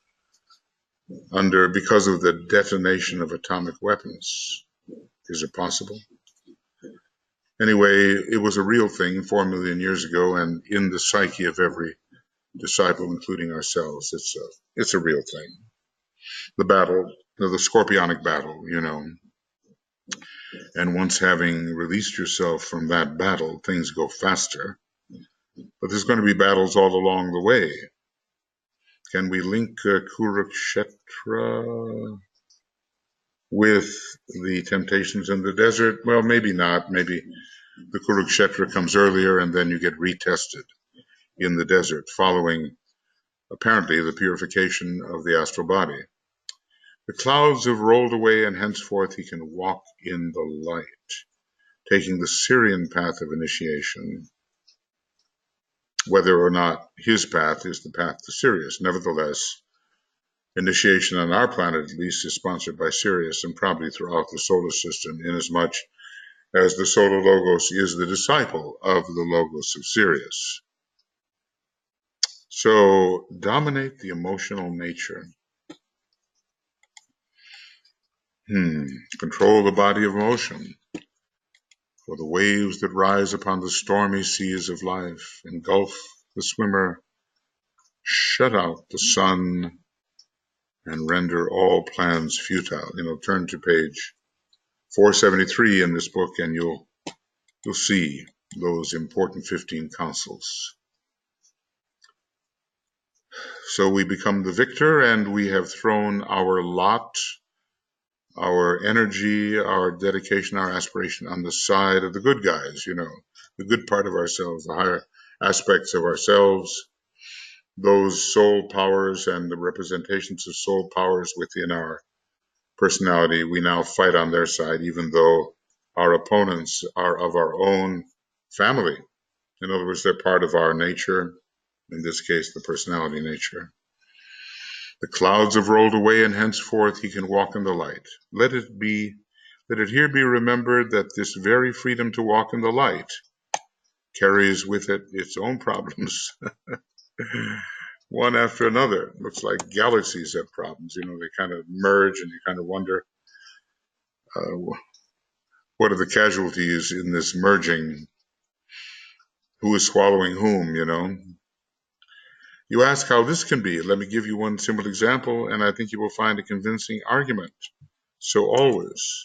because of the detonation of atomic weapons. Is it possible? Anyway, it was a real thing 4 million years ago, and in the psyche of every disciple, including ourselves, it's a real thing. The battle, the scorpionic battle, and once having released yourself from that battle, things go faster. But there's going to be battles all along the way. Can we link Kurukshetra with the temptations in the desert? Well, maybe not. Maybe the Kurukshetra comes earlier and then you get retested in the desert following, apparently, the purification of the astral body. The clouds have rolled away and henceforth he can walk in the light, taking the Syrian path of initiation, whether or not his path is the path to Sirius. Nevertheless, initiation on our planet, at least, is sponsored by Sirius and probably throughout the solar system, inasmuch as the solar logos is the disciple of the logos of Sirius. So, dominate the emotional nature. Control the body of motion. For the waves that rise upon the stormy seas of life engulf the swimmer, shut out the sun, and render all plans futile. Turn to page 473 in this book, and you'll see those important 15 counsels. So we become the victor, and we have thrown our lot, our energy, our dedication, our aspiration on the side of the good guys, the good part of ourselves, the higher aspects of ourselves, those soul powers and the representations of soul powers within our personality. We now fight on their side, even though our opponents are of our own family. In other words, they're part of our nature, in this case, the personality nature. The clouds have rolled away, and henceforth he can walk in the light. Let it here be remembered that this very freedom to walk in the light carries with it its own problems. One after another. Looks like galaxies have problems. They kind of merge, and you kind of wonder, what are the casualties in this merging? Who is swallowing whom, You ask how this can be. Let me give you one simple example, and I think you will find a convincing argument. So always,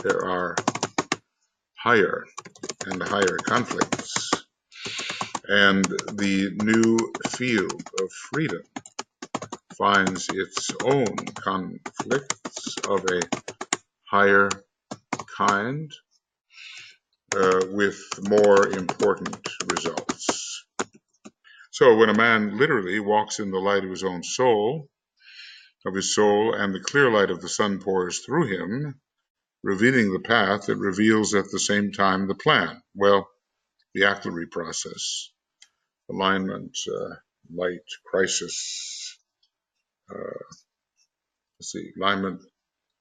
there are higher and higher conflicts, and the new field of freedom finds its own conflicts of a higher kind with more important results. So when a man literally walks in the light of his own soul, and the clear light of the sun pours through him, revealing the path, it reveals at the same time the plan. Well, the Actlery process, alignment, light, crisis, alignment,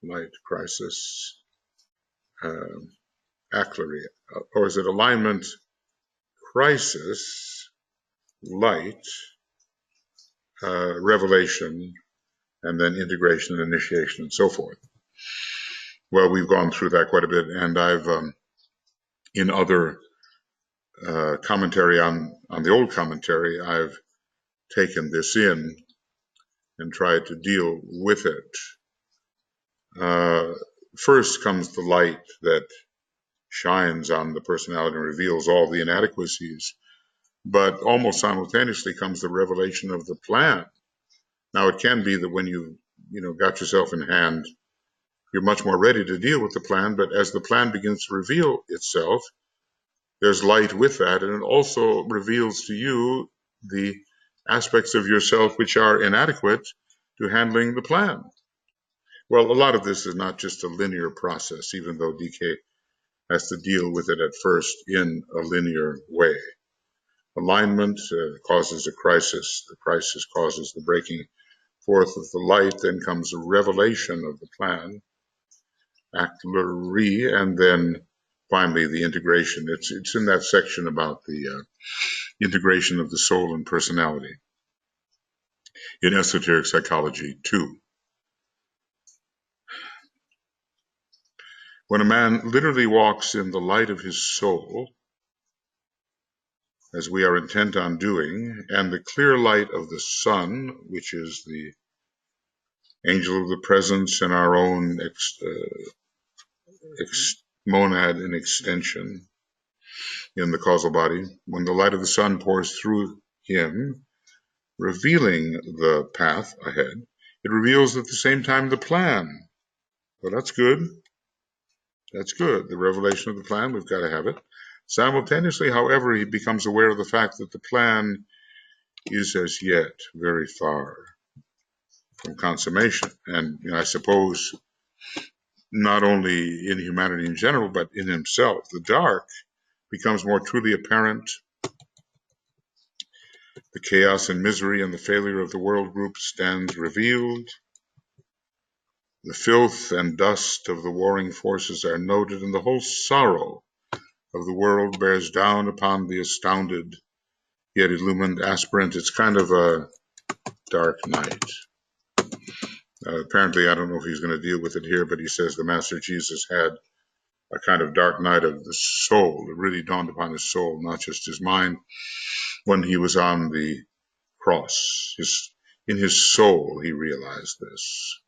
light, crisis, Actlery, or is it alignment, crisis, light, revelation, and then integration and initiation and so forth? Well, we've gone through that quite a bit, and I've, in other commentary on the old commentary, I've taken this in and tried to deal with it. First comes the light that shines on the personality and reveals all the inadequacies, but almost simultaneously comes the revelation of the plan. Now, it can be that when you got yourself in hand, you're much more ready to deal with the plan, but as the plan begins to reveal itself, there's light with that, and it also reveals to you the aspects of yourself which are inadequate to handling the plan. Well, a lot of this is not just a linear process, even though DK has to deal with it at first in a linear way. Alignment causes a crisis. The crisis causes the breaking forth of the light. Then comes a revelation of the plan, Actlery, and then finally the integration. It's in that section about the integration of the soul and personality in Esoteric Psychology 2. When a man literally walks in the light of his soul, as we are intent on doing, and the clear light of the sun, which is the angel of the presence and our own monad in extension in the causal body, when the light of the sun pours through him, revealing the path ahead, it reveals at the same time the plan. Well, that's good. That's good. The revelation of the plan, we've got to have it. Simultaneously, however, he becomes aware of the fact that the plan is as yet very far from consummation. And I suppose not only in humanity in general, but in himself. The dark becomes more truly apparent. The chaos and misery and the failure of the world group stands revealed. The filth and dust of the warring forces are noted, and the whole sorrow of the world bears down upon the astounded yet illumined aspirant. It's kind of a dark night. Apparently, I don't know if he's going to deal with it here, but he says the Master Jesus had a kind of dark night of the soul. It really dawned upon his soul, not just his mind, when he was on the cross. In his soul, he realized this.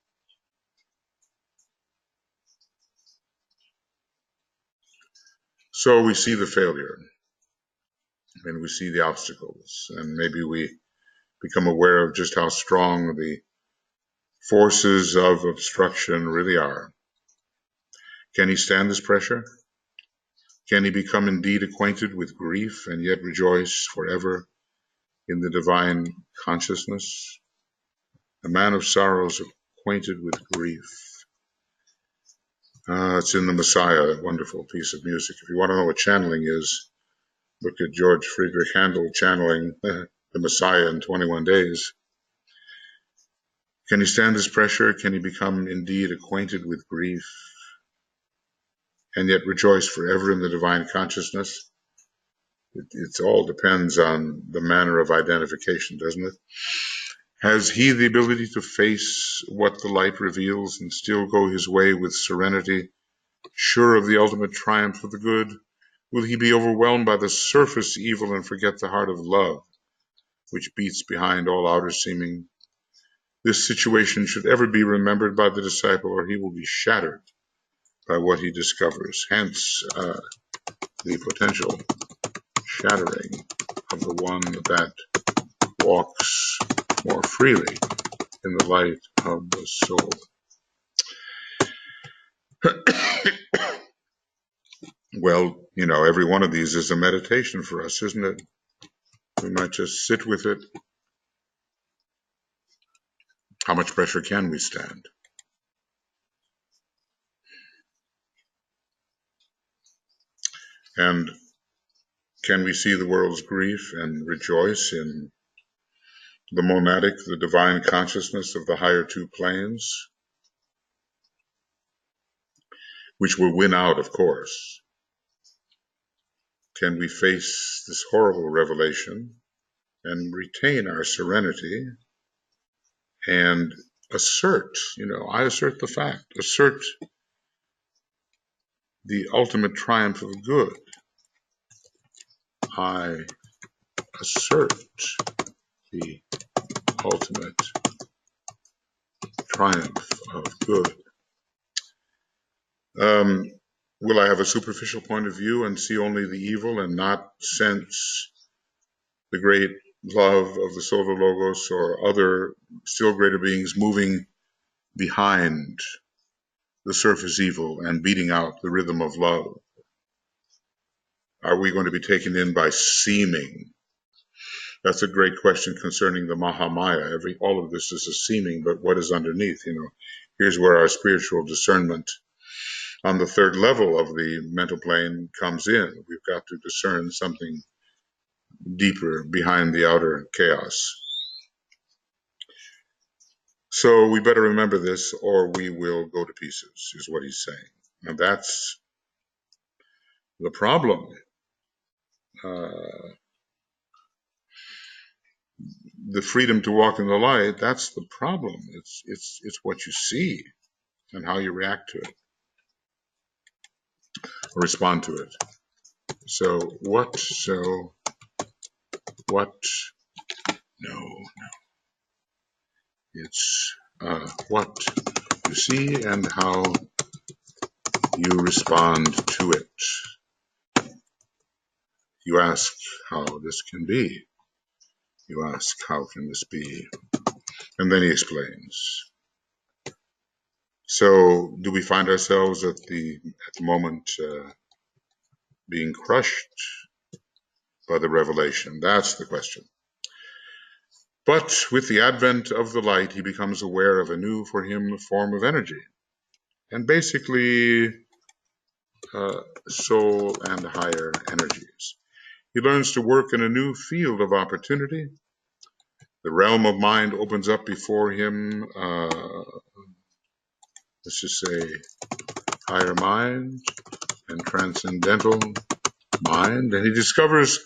So we see the failure, and we see the obstacles, and maybe we become aware of just how strong the forces of obstruction really are. Can he stand this pressure? Can he become indeed acquainted with grief and yet rejoice forever in the divine consciousness? A man of sorrows acquainted with grief. It's in the Messiah, that wonderful piece of music. If you want to know what channeling is, look at George Friedrich Handel channeling the Messiah in 21 days. Can he stand this pressure? Can he become indeed acquainted with grief and yet rejoice forever in the divine consciousness? It all depends on the manner of identification, doesn't it? Has he the ability to face what the light reveals and still go his way with serenity, sure of the ultimate triumph of the good? Will he be overwhelmed by the surface evil and forget the heart of love, which beats behind all outer seeming? This situation should ever be remembered by the disciple, or he will be shattered by what he discovers. Hence, the potential shattering of the one that walks more freely in the light of the soul. Well, every one of these is a meditation for us, isn't it? We might just sit with it. How much pressure can we stand? And can we see the world's grief and rejoice in the monadic, the divine consciousness of the higher two planes, which will win out, of course? Can we face this horrible revelation and retain our serenity and assert, I assert the fact, assert the ultimate triumph of good. I assert the ultimate triumph of good. Will I have a superficial point of view and see only the evil and not sense the great love of the Solar Logos or other still greater beings moving behind the surface evil and beating out the rhythm of love? Are we going to be taken in by seeming? That's a great question concerning the Mahamaya. All of this is a seeming, but what is underneath? Here's where our spiritual discernment on the third level of the mental plane comes in. We've got to discern something deeper behind the outer chaos. So we better remember this, or we will go to pieces, is what he's saying. And that's the problem. The freedom to walk in the light, that's the problem. It's what you see and how you react to it or respond to it. So what? No. It's what you see and how you respond to it. You ask how this can be. You ask, how can this be? And then he explains. So do we find ourselves at the moment being crushed by the revelation? That's the question. But with the advent of the light, he becomes aware of a new, for him, form of energy. And basically, soul and higher energies. He learns to work in a new field of opportunity. The realm of mind opens up before him, let's just say higher mind and transcendental mind, and he discovers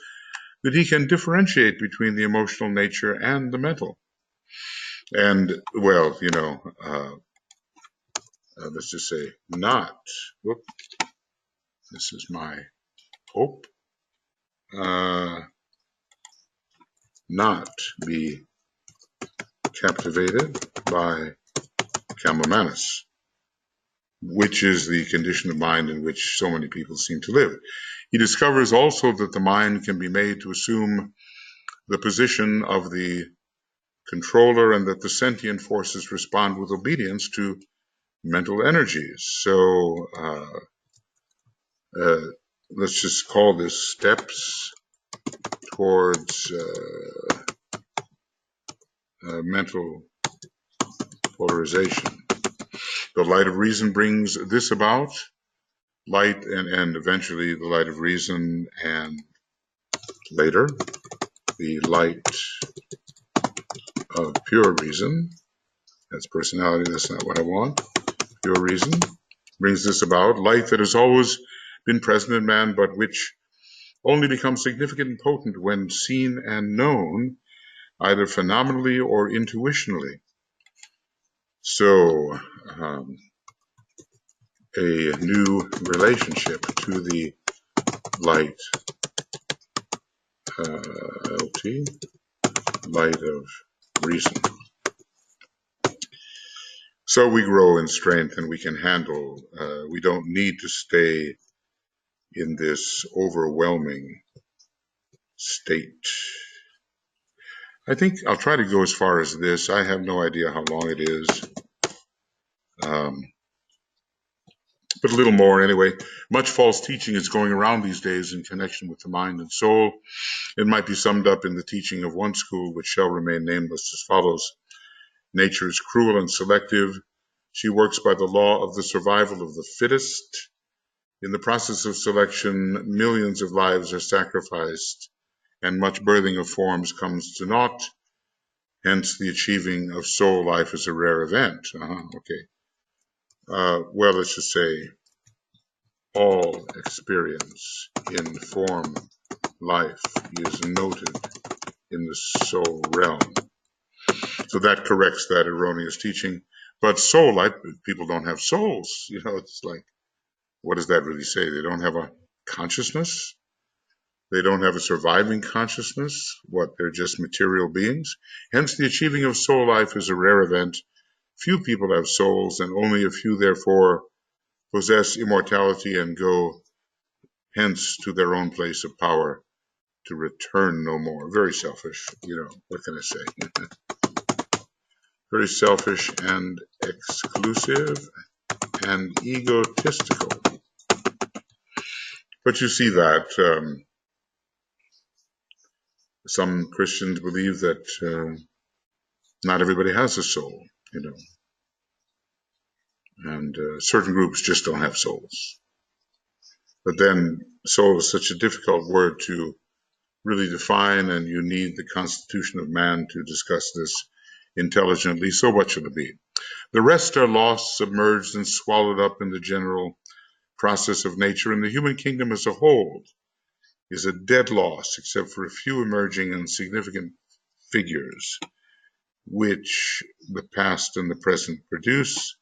that he can differentiate between the emotional nature and the mental. And, well, let's just say this is my hope, not be captivated by Kamamanis, which is the condition of mind in which so many people seem to live. He discovers also that the mind can be made to assume the position of the controller and that the sentient forces respond with obedience to mental energies. So let's just call this steps towards mental polarization. The light of reason brings this about, light and eventually the light of reason, and later the light of pure reason. That's personality, that's not what I want. Pure reason brings this about, light that has always been present in man, but which only becomes significant and potent when seen and known, either phenomenally or intuitionally. So, a new relationship to the light, LT, light of reason. So we grow in strength and we can handle, we don't need to stay in this overwhelming state. I think I'll try to go as far as this. I have no idea how long it is, but a little more anyway. Much false teaching is going around these days in connection with the mind and soul. It might be summed up in the teaching of one school, which shall remain nameless, as follows. Nature is cruel and selective. She works by the law of the survival of the fittest. In the process of selection, millions of lives are sacrificed, and much birthing of forms comes to naught. Hence, the achieving of soul life is a rare event. Okay. Well, let's just say all experience in form life is noted in the soul realm. So that corrects that erroneous teaching. But soul life, people don't have souls. It's like, what does that really say? They don't have a consciousness? They don't have a surviving consciousness? What, they're just material beings? Hence, the achieving of soul life is a rare event. Few people have souls, and only a few, therefore, possess immortality and go hence to their own place of power to return no more. Very selfish, what can I say? Very selfish and exclusive and egotistical. But you see that some Christians believe that not everybody has a soul, and certain groups just don't have souls. But then soul is such a difficult word to really define, and you need the constitution of man to discuss this intelligently. So what should it be? The rest are lost, submerged, and swallowed up in the general process of nature, and the human kingdom as a whole is a dead loss, except for a few emerging and significant figures, which the past and the present produce.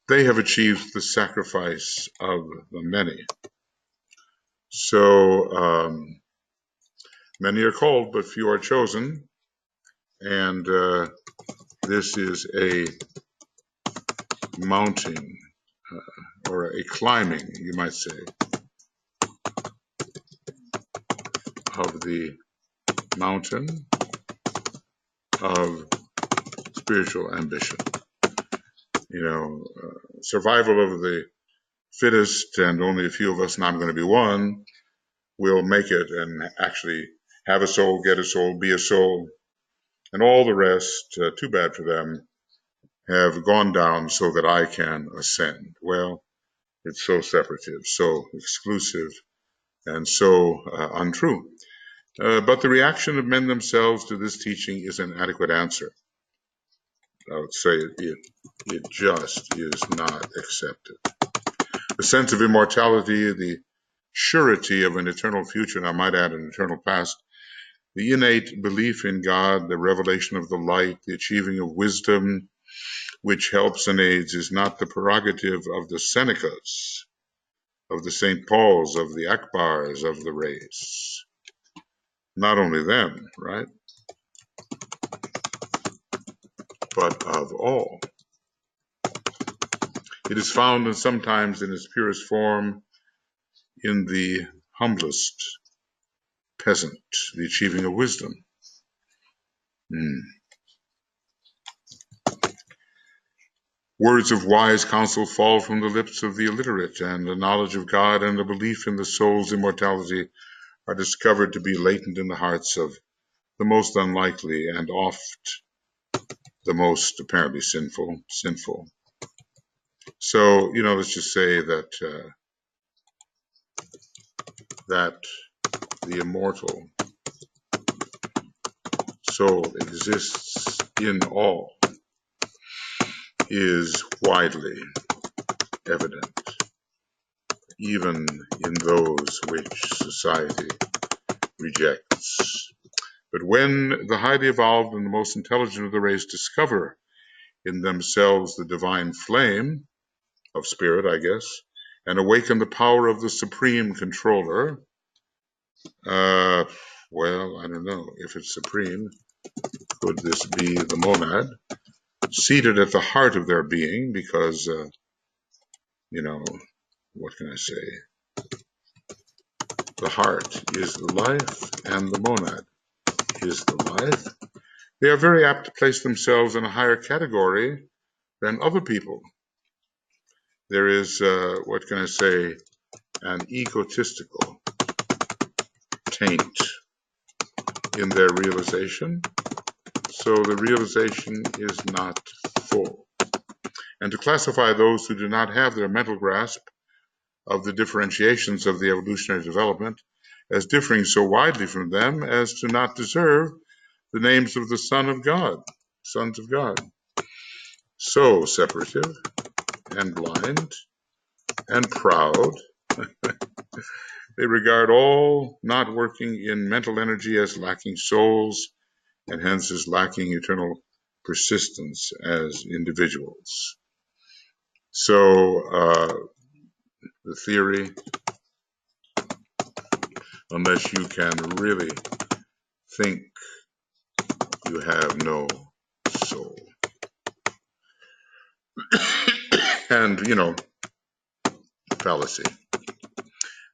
They have achieved the sacrifice of the many. So many are called, but few are chosen. And this is a mounting or a climbing, you might say, of the mountain of spiritual ambition. Survival of the fittest, and only a few of us, and I'm going to be one, will make it and actually have a soul, get a soul, be a soul, and all the rest, too bad for them, have gone down so that I can ascend. Well, it's so separative, so exclusive, and so untrue. But the reaction of men themselves to this teaching is an adequate answer. I would say it just is not accepted. The sense of immortality, the surety of an eternal future, and I might add an eternal past, the innate belief in God, the revelation of the light, the achieving of wisdom, which helps and aids, is not the prerogative of the Senecas, of the St. Pauls, of the Akbars of the race. Not only them, right? But of all. It is found, and sometimes in its purest form, in the humblest peasant, the achieving of wisdom. Words of wise counsel fall from the lips of the illiterate, and the knowledge of God and the belief in the soul's immortality are discovered to be latent in the hearts of the most unlikely and oft the most apparently sinful. So, let's just say that that the immortal soul exists in all is widely evident, even in those which society rejects. But when the highly evolved and the most intelligent of the race discover in themselves the divine flame of spirit, I guess, and awaken the power of the supreme controller, well, I don't know if it's supreme. Could this be the monad seated at the heart of their being? Because, what can I say? The heart is the life and the monad. is the life, they are very apt to place themselves in a higher category than other people. There is, what can I say, an egotistical taint in their realization, so the realization is not full. And to classify those who do not have their mental grasp of the differentiations of the evolutionary development as differing so widely from them as to not deserve the names of the sons of God. So separative and blind and proud, they regard all not working in mental energy as lacking souls, and hence as lacking eternal persistence as individuals. So the theory, unless you can really think, you have no soul. And, fallacy.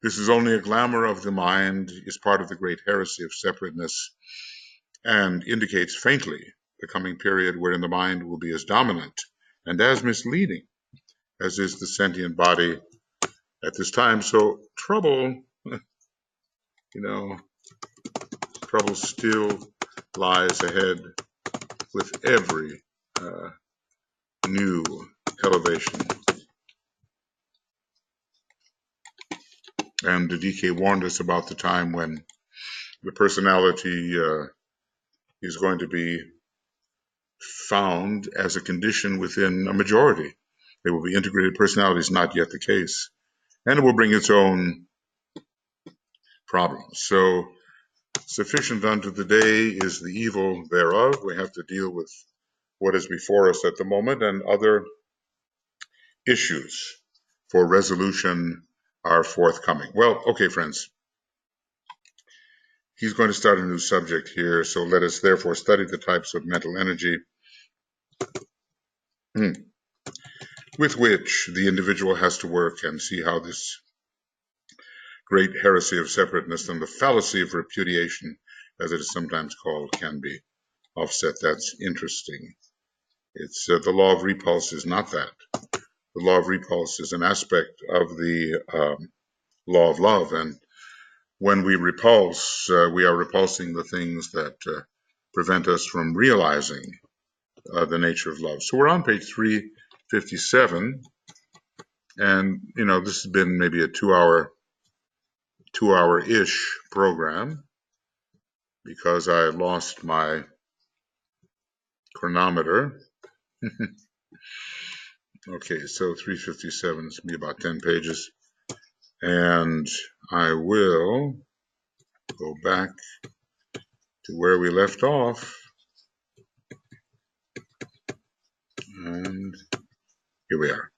This is only a glamour of the mind, is part of the great heresy of separateness, and indicates faintly the coming period wherein the mind will be as dominant and as misleading as is the sentient body at this time. So trouble, trouble still lies ahead with every new elevation. And the DK warned us about the time when the personality is going to be found as a condition within a majority. They will be integrated personalities, not yet the case. And it will bring its own problems. So sufficient unto the day is the evil thereof. We have to deal with what is before us at the moment, and other issues for resolution are forthcoming. Well, okay, friends. He's going to start a new subject here, so let us therefore study the types of mental energy with which the individual has to work, and see how this great heresy of separateness and the fallacy of repudiation, as it is sometimes called, can be offset. That's interesting. It's the law of repulse is not that. The law of repulse is an aspect of the law of love, and when we repulse, we are repulsing the things that prevent us from realizing the nature of love. So we're on page 357, and this has been maybe a two-hour-ish program, because I lost my chronometer. Okay, so 357 is be about 10 pages, and I will go back to where we left off, and here we are.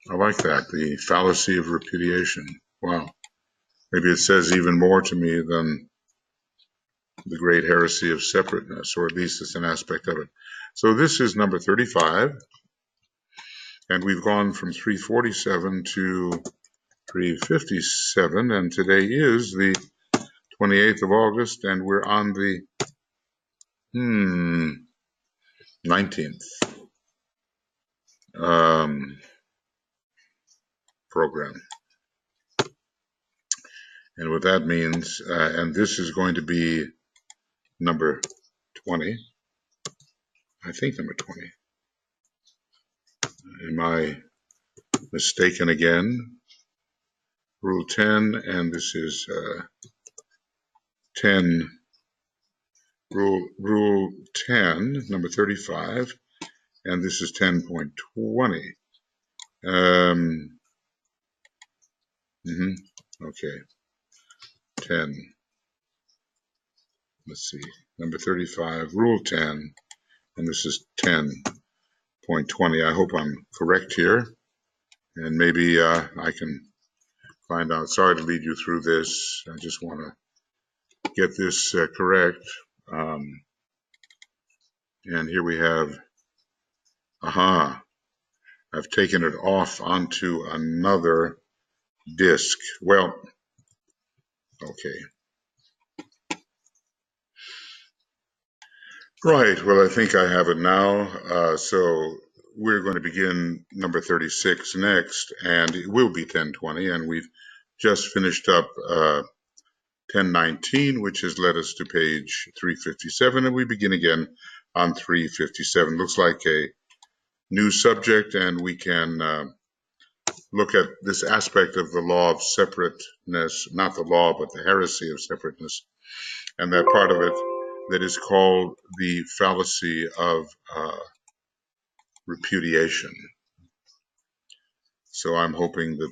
I like that, the fallacy of repudiation. Wow. Maybe it says even more to me than the great heresy of separateness, or at least it's an aspect of it. So this is number 35, and we've gone from 347 to 357, and today is the 28th of August, and we're on the 19th program. And what that means, and this is going to be number 20, I think number 20. Am I mistaken again? Rule 10, and this is 10, rule 10, number 35, and this is 10.20. Okay, 10, let's see, number 35, rule 10, and this is 10.20. I hope I'm correct here, and maybe I can find out. Sorry to lead you through this. I just want to get this correct. And here we have, I've taken it off onto another disk. Well, okay. Right. Well, I think I have it now. So we're going to begin number 36 next, and it will be 1020. And we've just finished up 1019, which has led us to page 357, and we begin again on 357. Looks like a new subject, and we can look at this aspect of the law of separateness, not the law, but the heresy of separateness, and that part of it that is called the fallacy of repudiation. So I'm hoping that